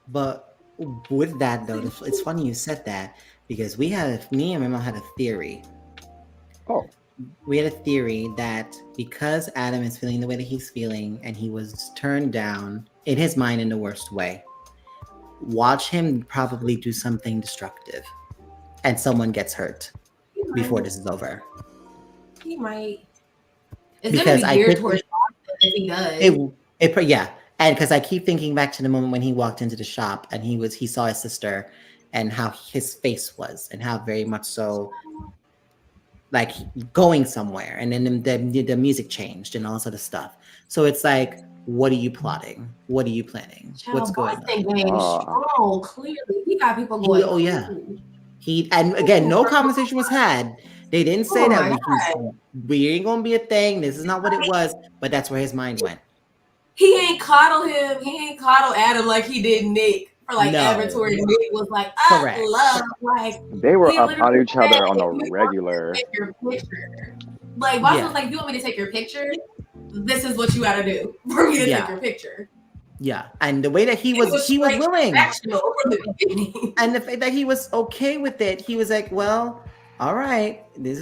But with that, though, it's funny you said that because me and my mom had a theory. Oh. We had a theory that because Adam is feeling the way that he's feeling and he was turned down in his mind in the worst way, watch him probably do something destructive and someone gets hurt before this is over. He might. It's going to be geared towards Boston if he does. Yeah. And because I keep thinking back to the moment when he walked into the shop and he saw his sister and how his face was and how very much so like going somewhere. And then the music changed and all sort of stuff. So it's like, what are you plotting? What are you planning? What's going on? Oh, clearly he got people going. Oh yeah. And again, no conversation was had. They didn't say that we ain't gonna be a thing. This is not what it was, but that's where his mind went. He ain't coddle him. He ain't coddle Adam like he did Nick for like ever. To where Nick was like, I love. Like they were up on each other on a regular. Take your picture. Like Boston was like, you want me to take your picture? This is what you gotta do for me to take your picture. Yeah, and the way that he was willing, and the fact that he was okay with it, he was like, "Well, all right, if this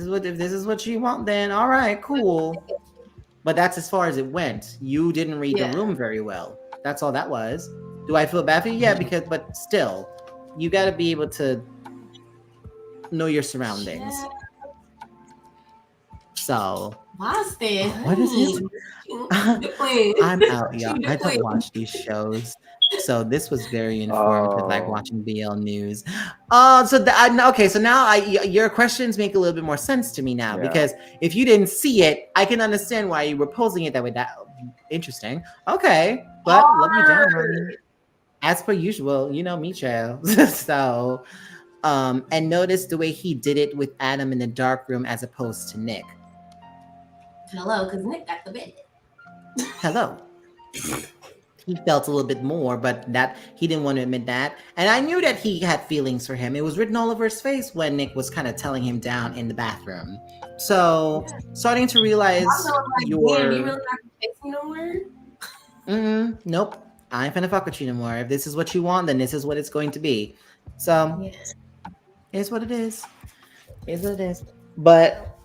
is what you want, then all right, cool." But that's as far as it went. You didn't read the room very well. That's all that was. Do I feel bad for you? Yeah, but still, you got to be able to know your surroundings. Yeah. So. Boston. What is it? I'm out, y'all. I don't watch these shows, so this was very informative, like watching BL News. So now your questions make a little bit more sense to me now because if you didn't see it, I can understand why you were posing it that way. That interesting. Okay, but love you down. As per usual, you know me, child. So, and notice the way he did it with Adam in the dark room as opposed to Nick. Hello, because Nick got the bed. Hello. He felt a little bit more, but that he didn't want to admit that. And I knew that he had feelings for him. It was written all over his face when Nick was kind of telling him down in the bathroom. So starting to realize you really not kiss me no more? Nope. I ain't finna fuck with you no more. If this is what you want, then this is what it's going to be. So it's what it is. It's what it is. But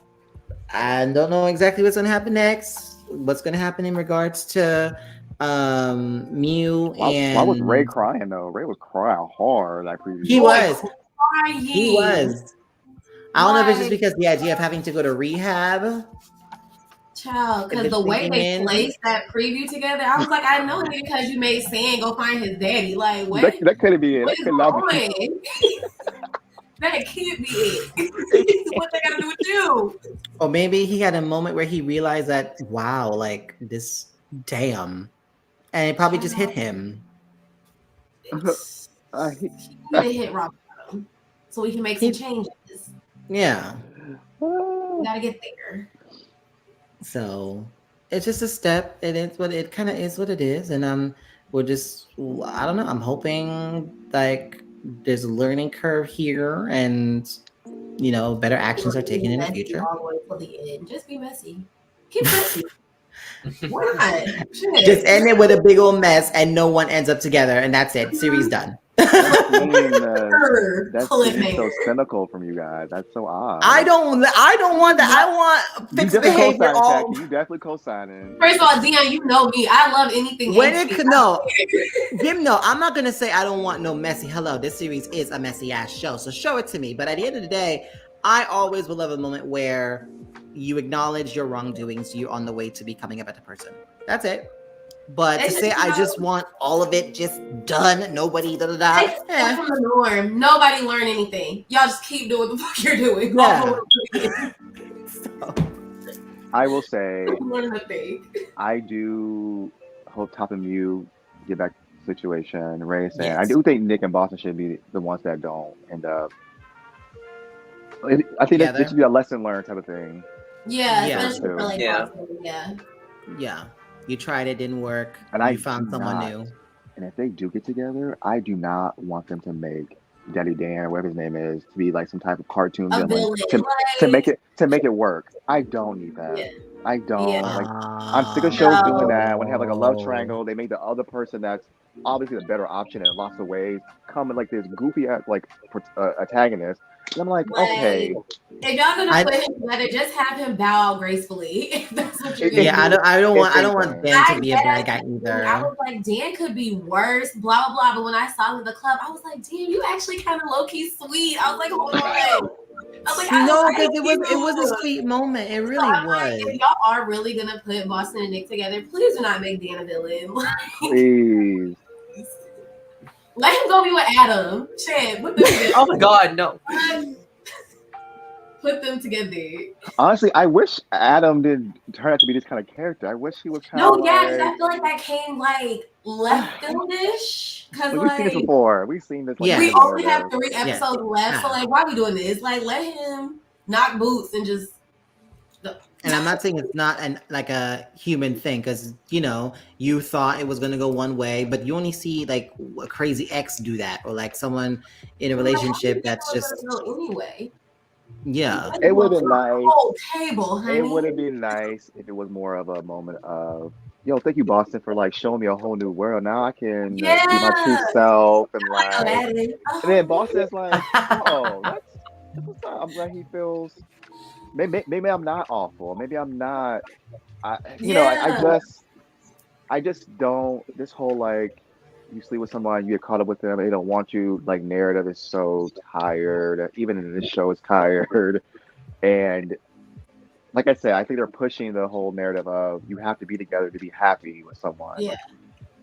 I don't know exactly what's gonna happen next. What's gonna happen in regards to Mew and why was Ray crying though? Ray was crying hard that previous. He was. I don't know if it's just because the idea of having to go to rehab. Child, because the way they placed that preview together, I was like, I know it because you made Sand go find his daddy. Like, what? That couldn't be it. That could not be. That can't be it. What they gotta do with you? Or maybe he had a moment where he realized that, wow, like this, damn. And it probably just hit him. He hit rock bottom. So we can make some changes. Yeah. We gotta get there. So it's just a step. It is what it kind of is. What it is, and we're just. I don't know. I'm hoping like there's a learning curve here, and better actions are taken in the future. All the way till the end. Just be messy. Keep messy. Why not? Shit. Just end it with a big old mess, and no one ends up together, and that's it. Series done. That's so cynical from you guys. That's so odd. I don't want that. I want fixed behavior. You definitely co-signing. First of all, Dion, you know me. I love anything. I'm not gonna say I don't want no messy. Hello, this series is a messy ass show, so show it to me. But at the end of the day, I always will love a moment where you acknowledge your wrongdoings. So you're on the way to becoming a better person. That's it. But to say I just want all of it just done, nobody That's from the norm. Nobody learn anything. Y'all just keep doing what the fuck you're doing. Yeah. I will say, I do hope Top and Mew get back to the situation. Ray saying, yes. I do think Nick and Boston should be the ones that don't end up. I think this should be a lesson learned type of thing. Yeah. You tried it, didn't work. And you found someone new. And if they do get together, I do not want them to make Daddy Dan or whatever his name is to be like some type of cartoon villain to make it work. I don't need that. Yeah. I don't. Like, I'm sick of shows doing that. When they have like a love triangle, they make the other person that's obviously the better option in lots of ways come in like this goofy antagonist. And I'm like, okay. If y'all gonna put him together, just have him bow out gracefully. If that's what you're doing. I don't want Dan to be a bad guy either. I was like, Dan could be worse, blah blah blah. But when I saw him at the club, I was like, damn, you actually kind of low key sweet. I was like, hold on. I was like, because it was a sweet moment. It really was. Like, if y'all are really gonna put Boston and Nick together, please do not make Dan a villain. Please. Let him go be with Adam. Shit. Oh my God, no. Put them together. Honestly, I wish Adam didn't turn out to be this kind of character. I wish he was kind of. No, yeah, because I feel like that came like left field-ish. Because we've seen this before. We've seen this. We only have 3 episodes left, so like, why are we doing this? Like, let him knock boots and just. And I'm not saying it's not like a human thing, because you thought it was gonna go one way, but you only see like a crazy ex do that, or like someone in a relationship that's just anyway. Yeah, it would have been nice. Table, honey. It would have been nice if it was more of a moment of, thank you, Boston, for like showing me a whole new world. Now I can be my true self and like. And then Boston's like, oh, that's what's up. I'm glad he feels. Maybe I'm not awful. Maybe I'm not. I just don't. This whole like, you sleep with someone, you get caught up with them, they don't want you. Like narrative is so tired. Even in this show, it's tired. And like I said, I think they're pushing the whole narrative of you have to be together to be happy with someone. Yeah.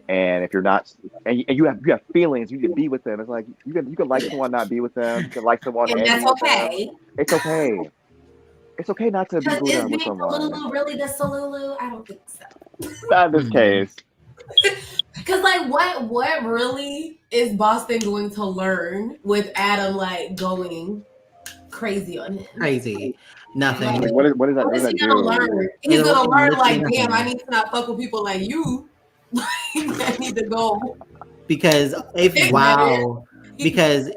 And if you're not, and you have feelings, you need to be with them. It's like you can like someone, not be with them. You can like someone, and that's okay. It's okay. It's okay not to be good with someone. Is Salulu really the Salulu? I don't think so. Not in this case. Because like, what really is Boston going to learn with Adam like going crazy on him? Crazy. Nothing. Like, what is that? What is he gonna learn? He's gonna learn like, damn, I need to not fuck with people like you. I need to go. Because because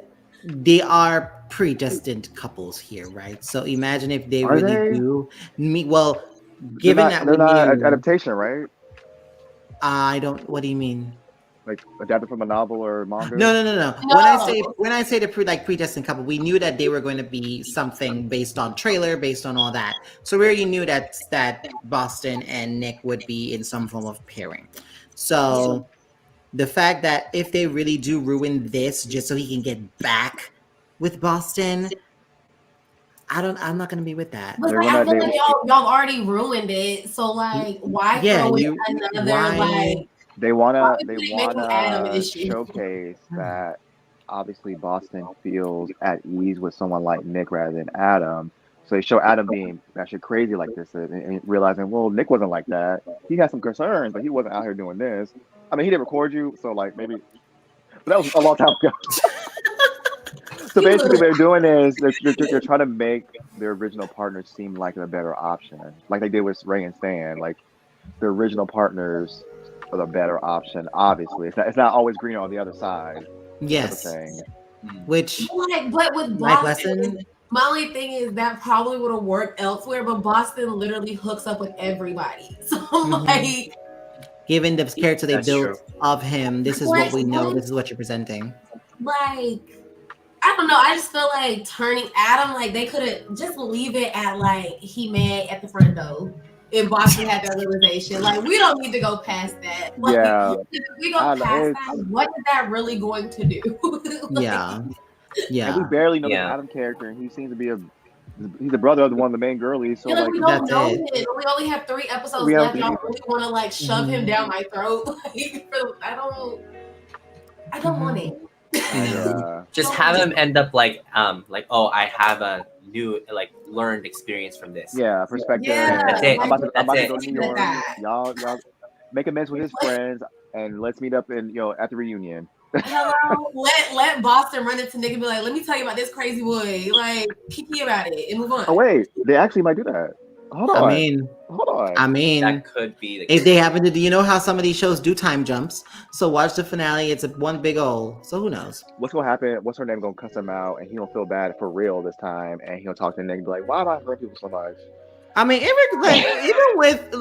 they are predestined couples here, right? So imagine if they do meet. Well, given that they're not adaptation, right? I don't. What do you mean? Like adapted from a novel or manga? No. When I say the predestined couple, we knew that they were going to be something based on trailer, based on all that. So we already knew that Boston and Nick would be in some form of pairing. So the fact that if they really do ruin this just so he can get back with Boston, I'm not gonna be with that. But like, I feel like y'all already ruined it. So like, why throw in another like? They wanna showcase that obviously Boston feels at ease with someone like Nick rather than Adam. So they show Adam being actually crazy like this and realizing, well, Nick wasn't like that. He had some concerns, but he wasn't out here doing this. I mean, he didn't record you, so like maybe, but that was a long time ago. So basically, what they're doing is they're trying to make their original partners seem like a better option, like they did with Ray and Stan. Like the original partners are the better option. Obviously, it's not always greener on the other side. Yes. Type of thing. Which, but with life Boston, lesson. my only thing is that probably would have worked elsewhere, but Boston literally hooks up with everybody. So I'm like, given the character they That's built true. of him, this is what we know. This is what you're presenting. like I don't know. I just feel like turning Adam, like they could have just leave it at like he mad at the front door. If Boston had that realization, like we don't need to go past that. Like, Yeah, if we go past that, what is that really going to do? Like, Yeah. And we barely know the Adam character, and he seems to be he's the brother of one of the main girlies. So like we don't know him. We only have 3 episodes left. Y'all really want to like shove him down my throat? Like, I don't want it. Just have him end up like oh, I have a new like learned experience from this. Yeah, perspective. Yeah, that's it. I'm about to go That's to New York. Y'all make amends with his friends, and let's meet up in at the reunion. Hello, let Boston run into Nick and be like, let me tell you about this crazy boy. Like, Kiki about it and move on. Oh wait, they actually might do that. Hold on. I mean, that could be the if they happen to do, you know how some of these shows do time jumps. So watch the finale. It's one big O. So who knows? What's gonna happen? What's her name gonna cuss him out, and he don't feel bad for real this time, and he'll talk to Nick and be like, "Why am I hurting people so much?" I mean, even with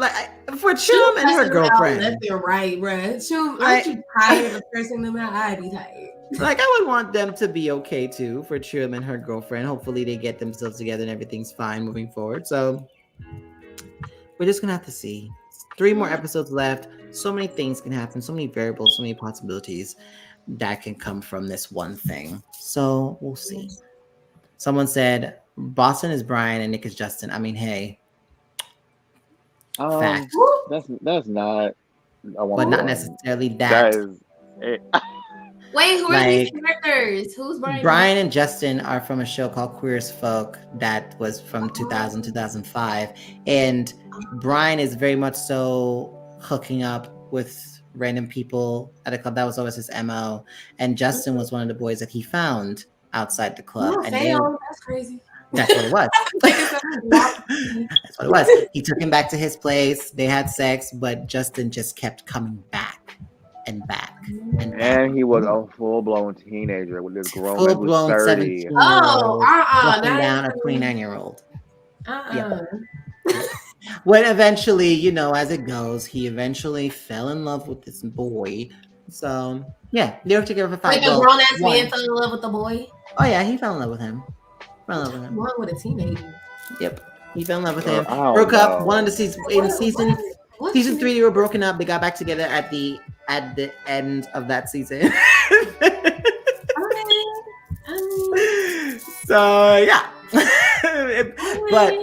for Chum and her girlfriend. Left and right, bruh. Chum, aren't you tired of cursing them out? I'd be tired. Like, I would want them to be okay too for Chum and her girlfriend. Hopefully, they get themselves together and everything's fine moving forward. So we're just gonna have to see. 3 more episodes left. So many things can happen. So many variables. So many possibilities that can come from this one thing. So we'll see. Someone said Boston is Brian and Nick is Justin. I mean, hey. Fact. That's not. But not necessarily that. That is it. Wait, who are these characters? Who's Brian? Brian and Justin are from a show called Queer as Folk that was from 2000, 2005. And Brian is very much so hooking up with random people at a club. That was always his MO. And Justin was one of the boys that he found outside the club. And that's crazy. That's what it was. That's what it was. He took him back to his place. They had sex, but Justin just kept coming back and back and back. And he was a full-blown teenager with this grown man who's 30. Walking down a 29-year-old. Yep. When eventually, as it goes, he eventually fell in love with this boy. So, yeah, they were together for 5 years. Like a grown-ass man fell in love with the boy? Oh, yeah, he fell in love with him. What with a teenager? Yep, he fell in love with him. Broke up. One of the seasons in season 3, they were broken up. They got back together at the end of that season. So yeah, but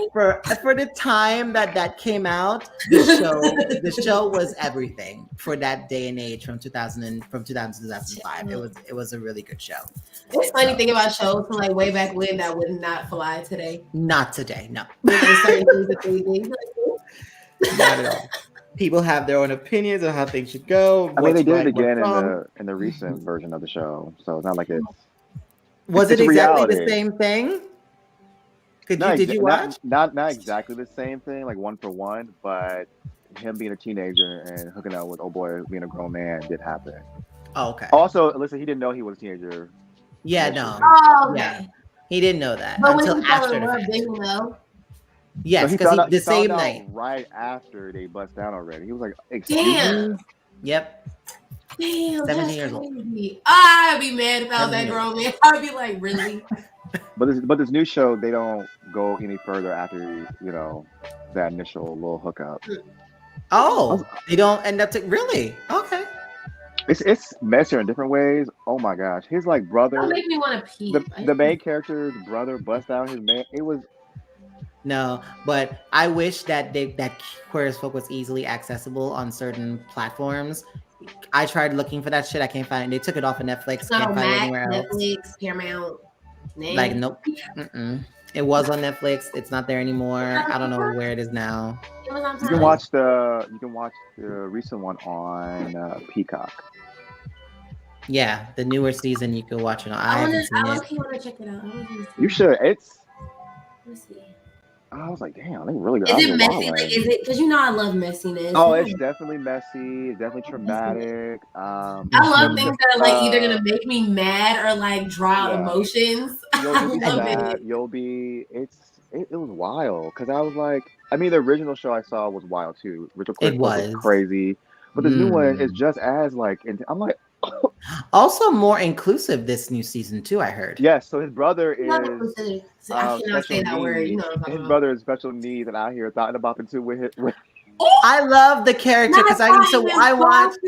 for the time that came out, the show was everything for that day and age from 2000 to 2005. It was a really good show. It's funny thing about shows from like way back when that would not fly today. Not today, no. Not at all. People have their own opinions on how things should go. I mean, they did it again in the recent version of the show, so it's not like it's. Was it exactly the same thing? Did you watch? Not exactly the same thing, like 1 for 1, but him being a teenager and hooking up with old boy being a grown man did happen. Oh, okay. Also, listen, he didn't know he was a teenager. Yeah, no. Oh, okay. Yeah. He didn't know that but until after the fact. Did he know? Yes, because the same night. Right after they bust down already. He was like, damn. Yep. Damn, 17 years old. I'd be mad if I was that grown man. I'd be like, really? But this new show, they don't go any further after that initial little hookup. Oh, they don't end up really? Okay. It's messier in different ways. Oh my gosh, his like brother. That make me want to pee. The main character's brother bust out his man. It was. No, but I wish that Queer as Folk was easily accessible on certain platforms. I tried looking for that shit. I can't find it. They took it off of Netflix. Can't find it anywhere else. Netflix, Paramount. Like, nope. It was on Netflix. It's not there anymore. I don't know where it is now. You can watch the recent one on Peacock. Yeah, the newer season you can watch it on. I haven't seen want it. to check it out. You should. It's. Let's see. I was like, damn, they really. Is it messy? Like, is it? Because you know I love messiness. Oh, it's definitely messy. It's definitely traumatic. I love things that are like either gonna make me mad or like draw out emotions. You'll be sad. You'll be. It was wild because I was like, I mean, the original show I saw was wild too. It was crazy, but the new one is just as like. I'm like. Also more inclusive this new season too, I heard. Yes, so his brother is I cannot say that word. You know what I'm talking his about. brother is special needs, and out here thought about it too with I love the character because I watched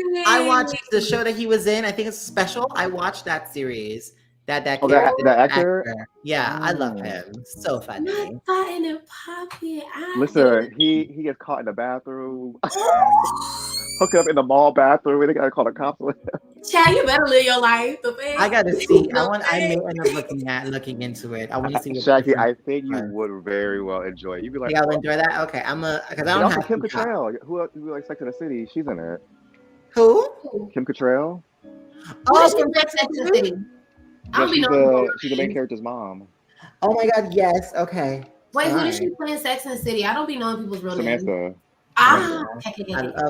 the show that he was in. I think it's Special. I watched that series. That actor. Yeah, I love him. So funny. Not fighting and popping. Listen, he gets caught in the bathroom. Hook up in the mall bathroom. They gotta call the cops. Chad, you better live your life. I gotta see. I may end up looking into it. I want to see. Shaqii, I think you would very well enjoy it. You'd be like, "Y'all enjoy that?" Okay, because I don't have Kim Cattrall, who like Sex in the City. She's in it. Who? Kim Cattrall. Oh, from Sex in the City. She's the main character's mom. Oh my God! Yes. Okay. Wait, who did she play in Sex in the City? I don't be knowing people's real names. Samantha. Oh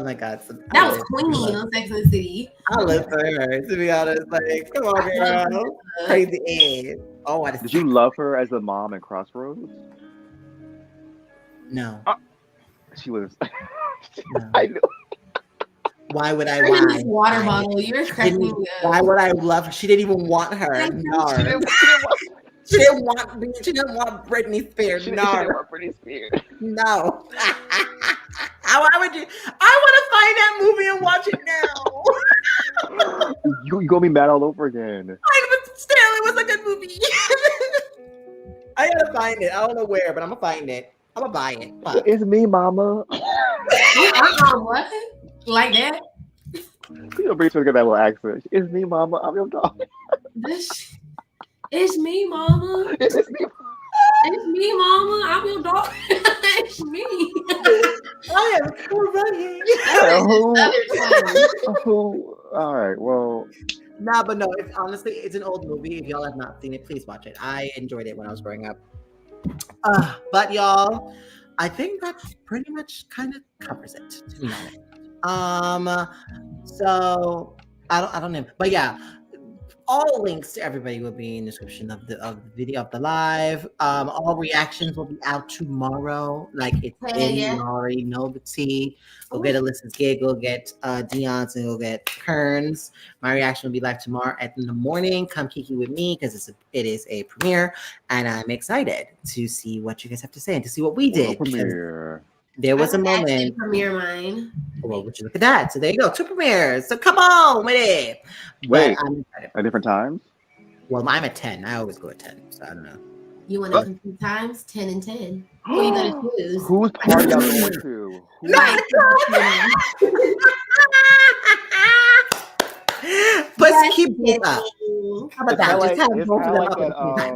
my God. That was Queenie on Sex and the City. I live for her, to be honest. Like, come on, girl. Crazy age. Oh, did you love her as the mom in Crossroads? No. She was. No. I know. Why would I want this water bottle? You're cracking me up. Why would I love her? She didn't even want her. No. She didn't want Britney Spears. She didn't want Britney Spears. No. Why would you? I want to find that movie and watch it now. You're gonna be mad all over again. But still, it was a good movie. I gotta find it. I don't know where, but I'm gonna find it. I'm gonna buy it. Fuck. It's me, mama. What? Like that? You know, Britney Spears got that little accent. It's me, mama. I'm your dog. It's me, mama. It's me. It's me, mama. I'm your dog. It's me. I am crying. All right. Well. Nah, but no. It's honestly, it's an old movie. If y'all have not seen it, please watch it. I enjoyed it when I was growing up. But y'all, I think that pretty much kind of covers it. To be honest. So I don't know, but yeah. All links to everybody will be in the description of the video of the live. All reactions will be out tomorrow. Like it's in, you already know the tea. Go get Alyssa's gig, go get Dion's, and go get Kern's. My reaction will be live tomorrow in the morning. Come Kiki with me because it is a premiere, and I'm excited to see what you guys have to say and to see what we did. Premiere. There was a moment. Premiere mine. Well, would you look at that? So there you go, 2 premieres. So come on with it. Wait, at different times? Well, I'm at 10. I always go at 10, so I don't know. You want to compete times? 10 and 10. Who are you gonna choose? Whose party y'all going to? Let's keep it up. How about that? Like, Just have it's both of them like up. that,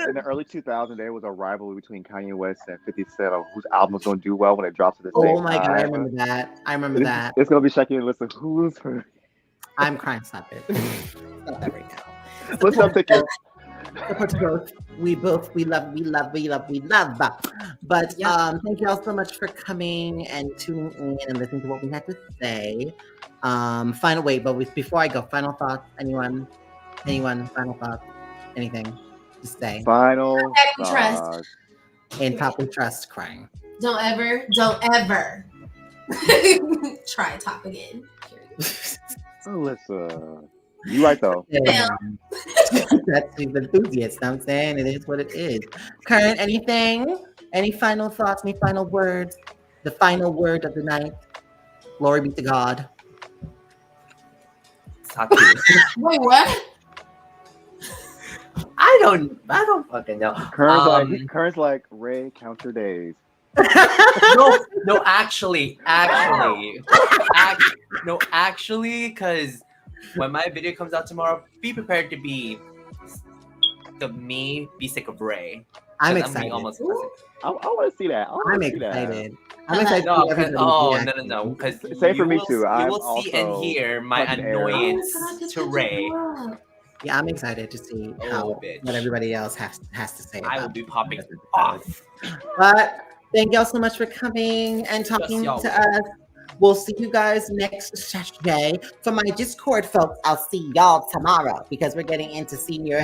in the early 2000s, there was a rivalry between Kanye West and 50 Cent on whose album was going to do well when it drops at the same time. Oh my God, I remember that. It's going to be Shaqii and Listen. Who's her? I'm crying. Stop it. Stop that right now. Let's stop thinking. We love. But thank you all so much for coming and tuning in and listening to what we had to say. Before I go, final thoughts. Anyone? Final thoughts? Anything to say? Final trust. And top we trust crying. Don't ever try top again. Alyssa. You right though. Yeah. That's the enthusiast. I'm saying it is what it is. Karen, anything? Any final thoughts? Any final words? The final word of the night. Glory be to God. Wait, what? I don't fucking know. Kern's like, Ray, count your days. No, actually, because when my video comes out tomorrow, be prepared to be sick of Ray. I'm excited. I want to see that. I'm excited. I'm excited. No, to see everybody's no, reaction. no. Because Same for me too. You I'm will see and also hear my fucking air. annoyance to Ray. Yeah, I'm excited to see what everybody else has to say. I will about be popping it. off. But thank y'all so much for coming and talking Yes, to us. We'll see you guys next Saturday. For my Discord folks, I'll see y'all tomorrow because we're getting into senior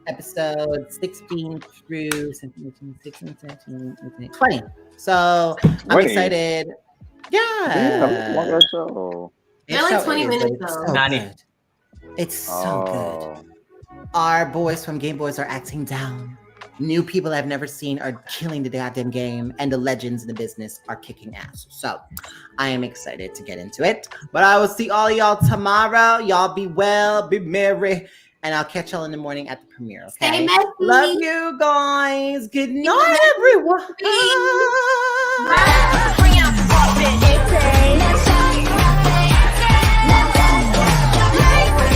episode 16 through 17, 16, 17, 18, 20. So I'm 20? excited. Yeah. Damn, longer show. They're like 20 minutes though. Good. It's so good. Our boys from GAMEBOYS are acting down. New people I've never seen are killing the goddamn game, and the legends in the business are kicking ass. So I am excited to get into it. But I will see all y'all tomorrow. Y'all be well, be merry, and I'll catch y'all in the morning at the premiere. Okay? Stay messy. Love you guys. Good night, everyone. Bye.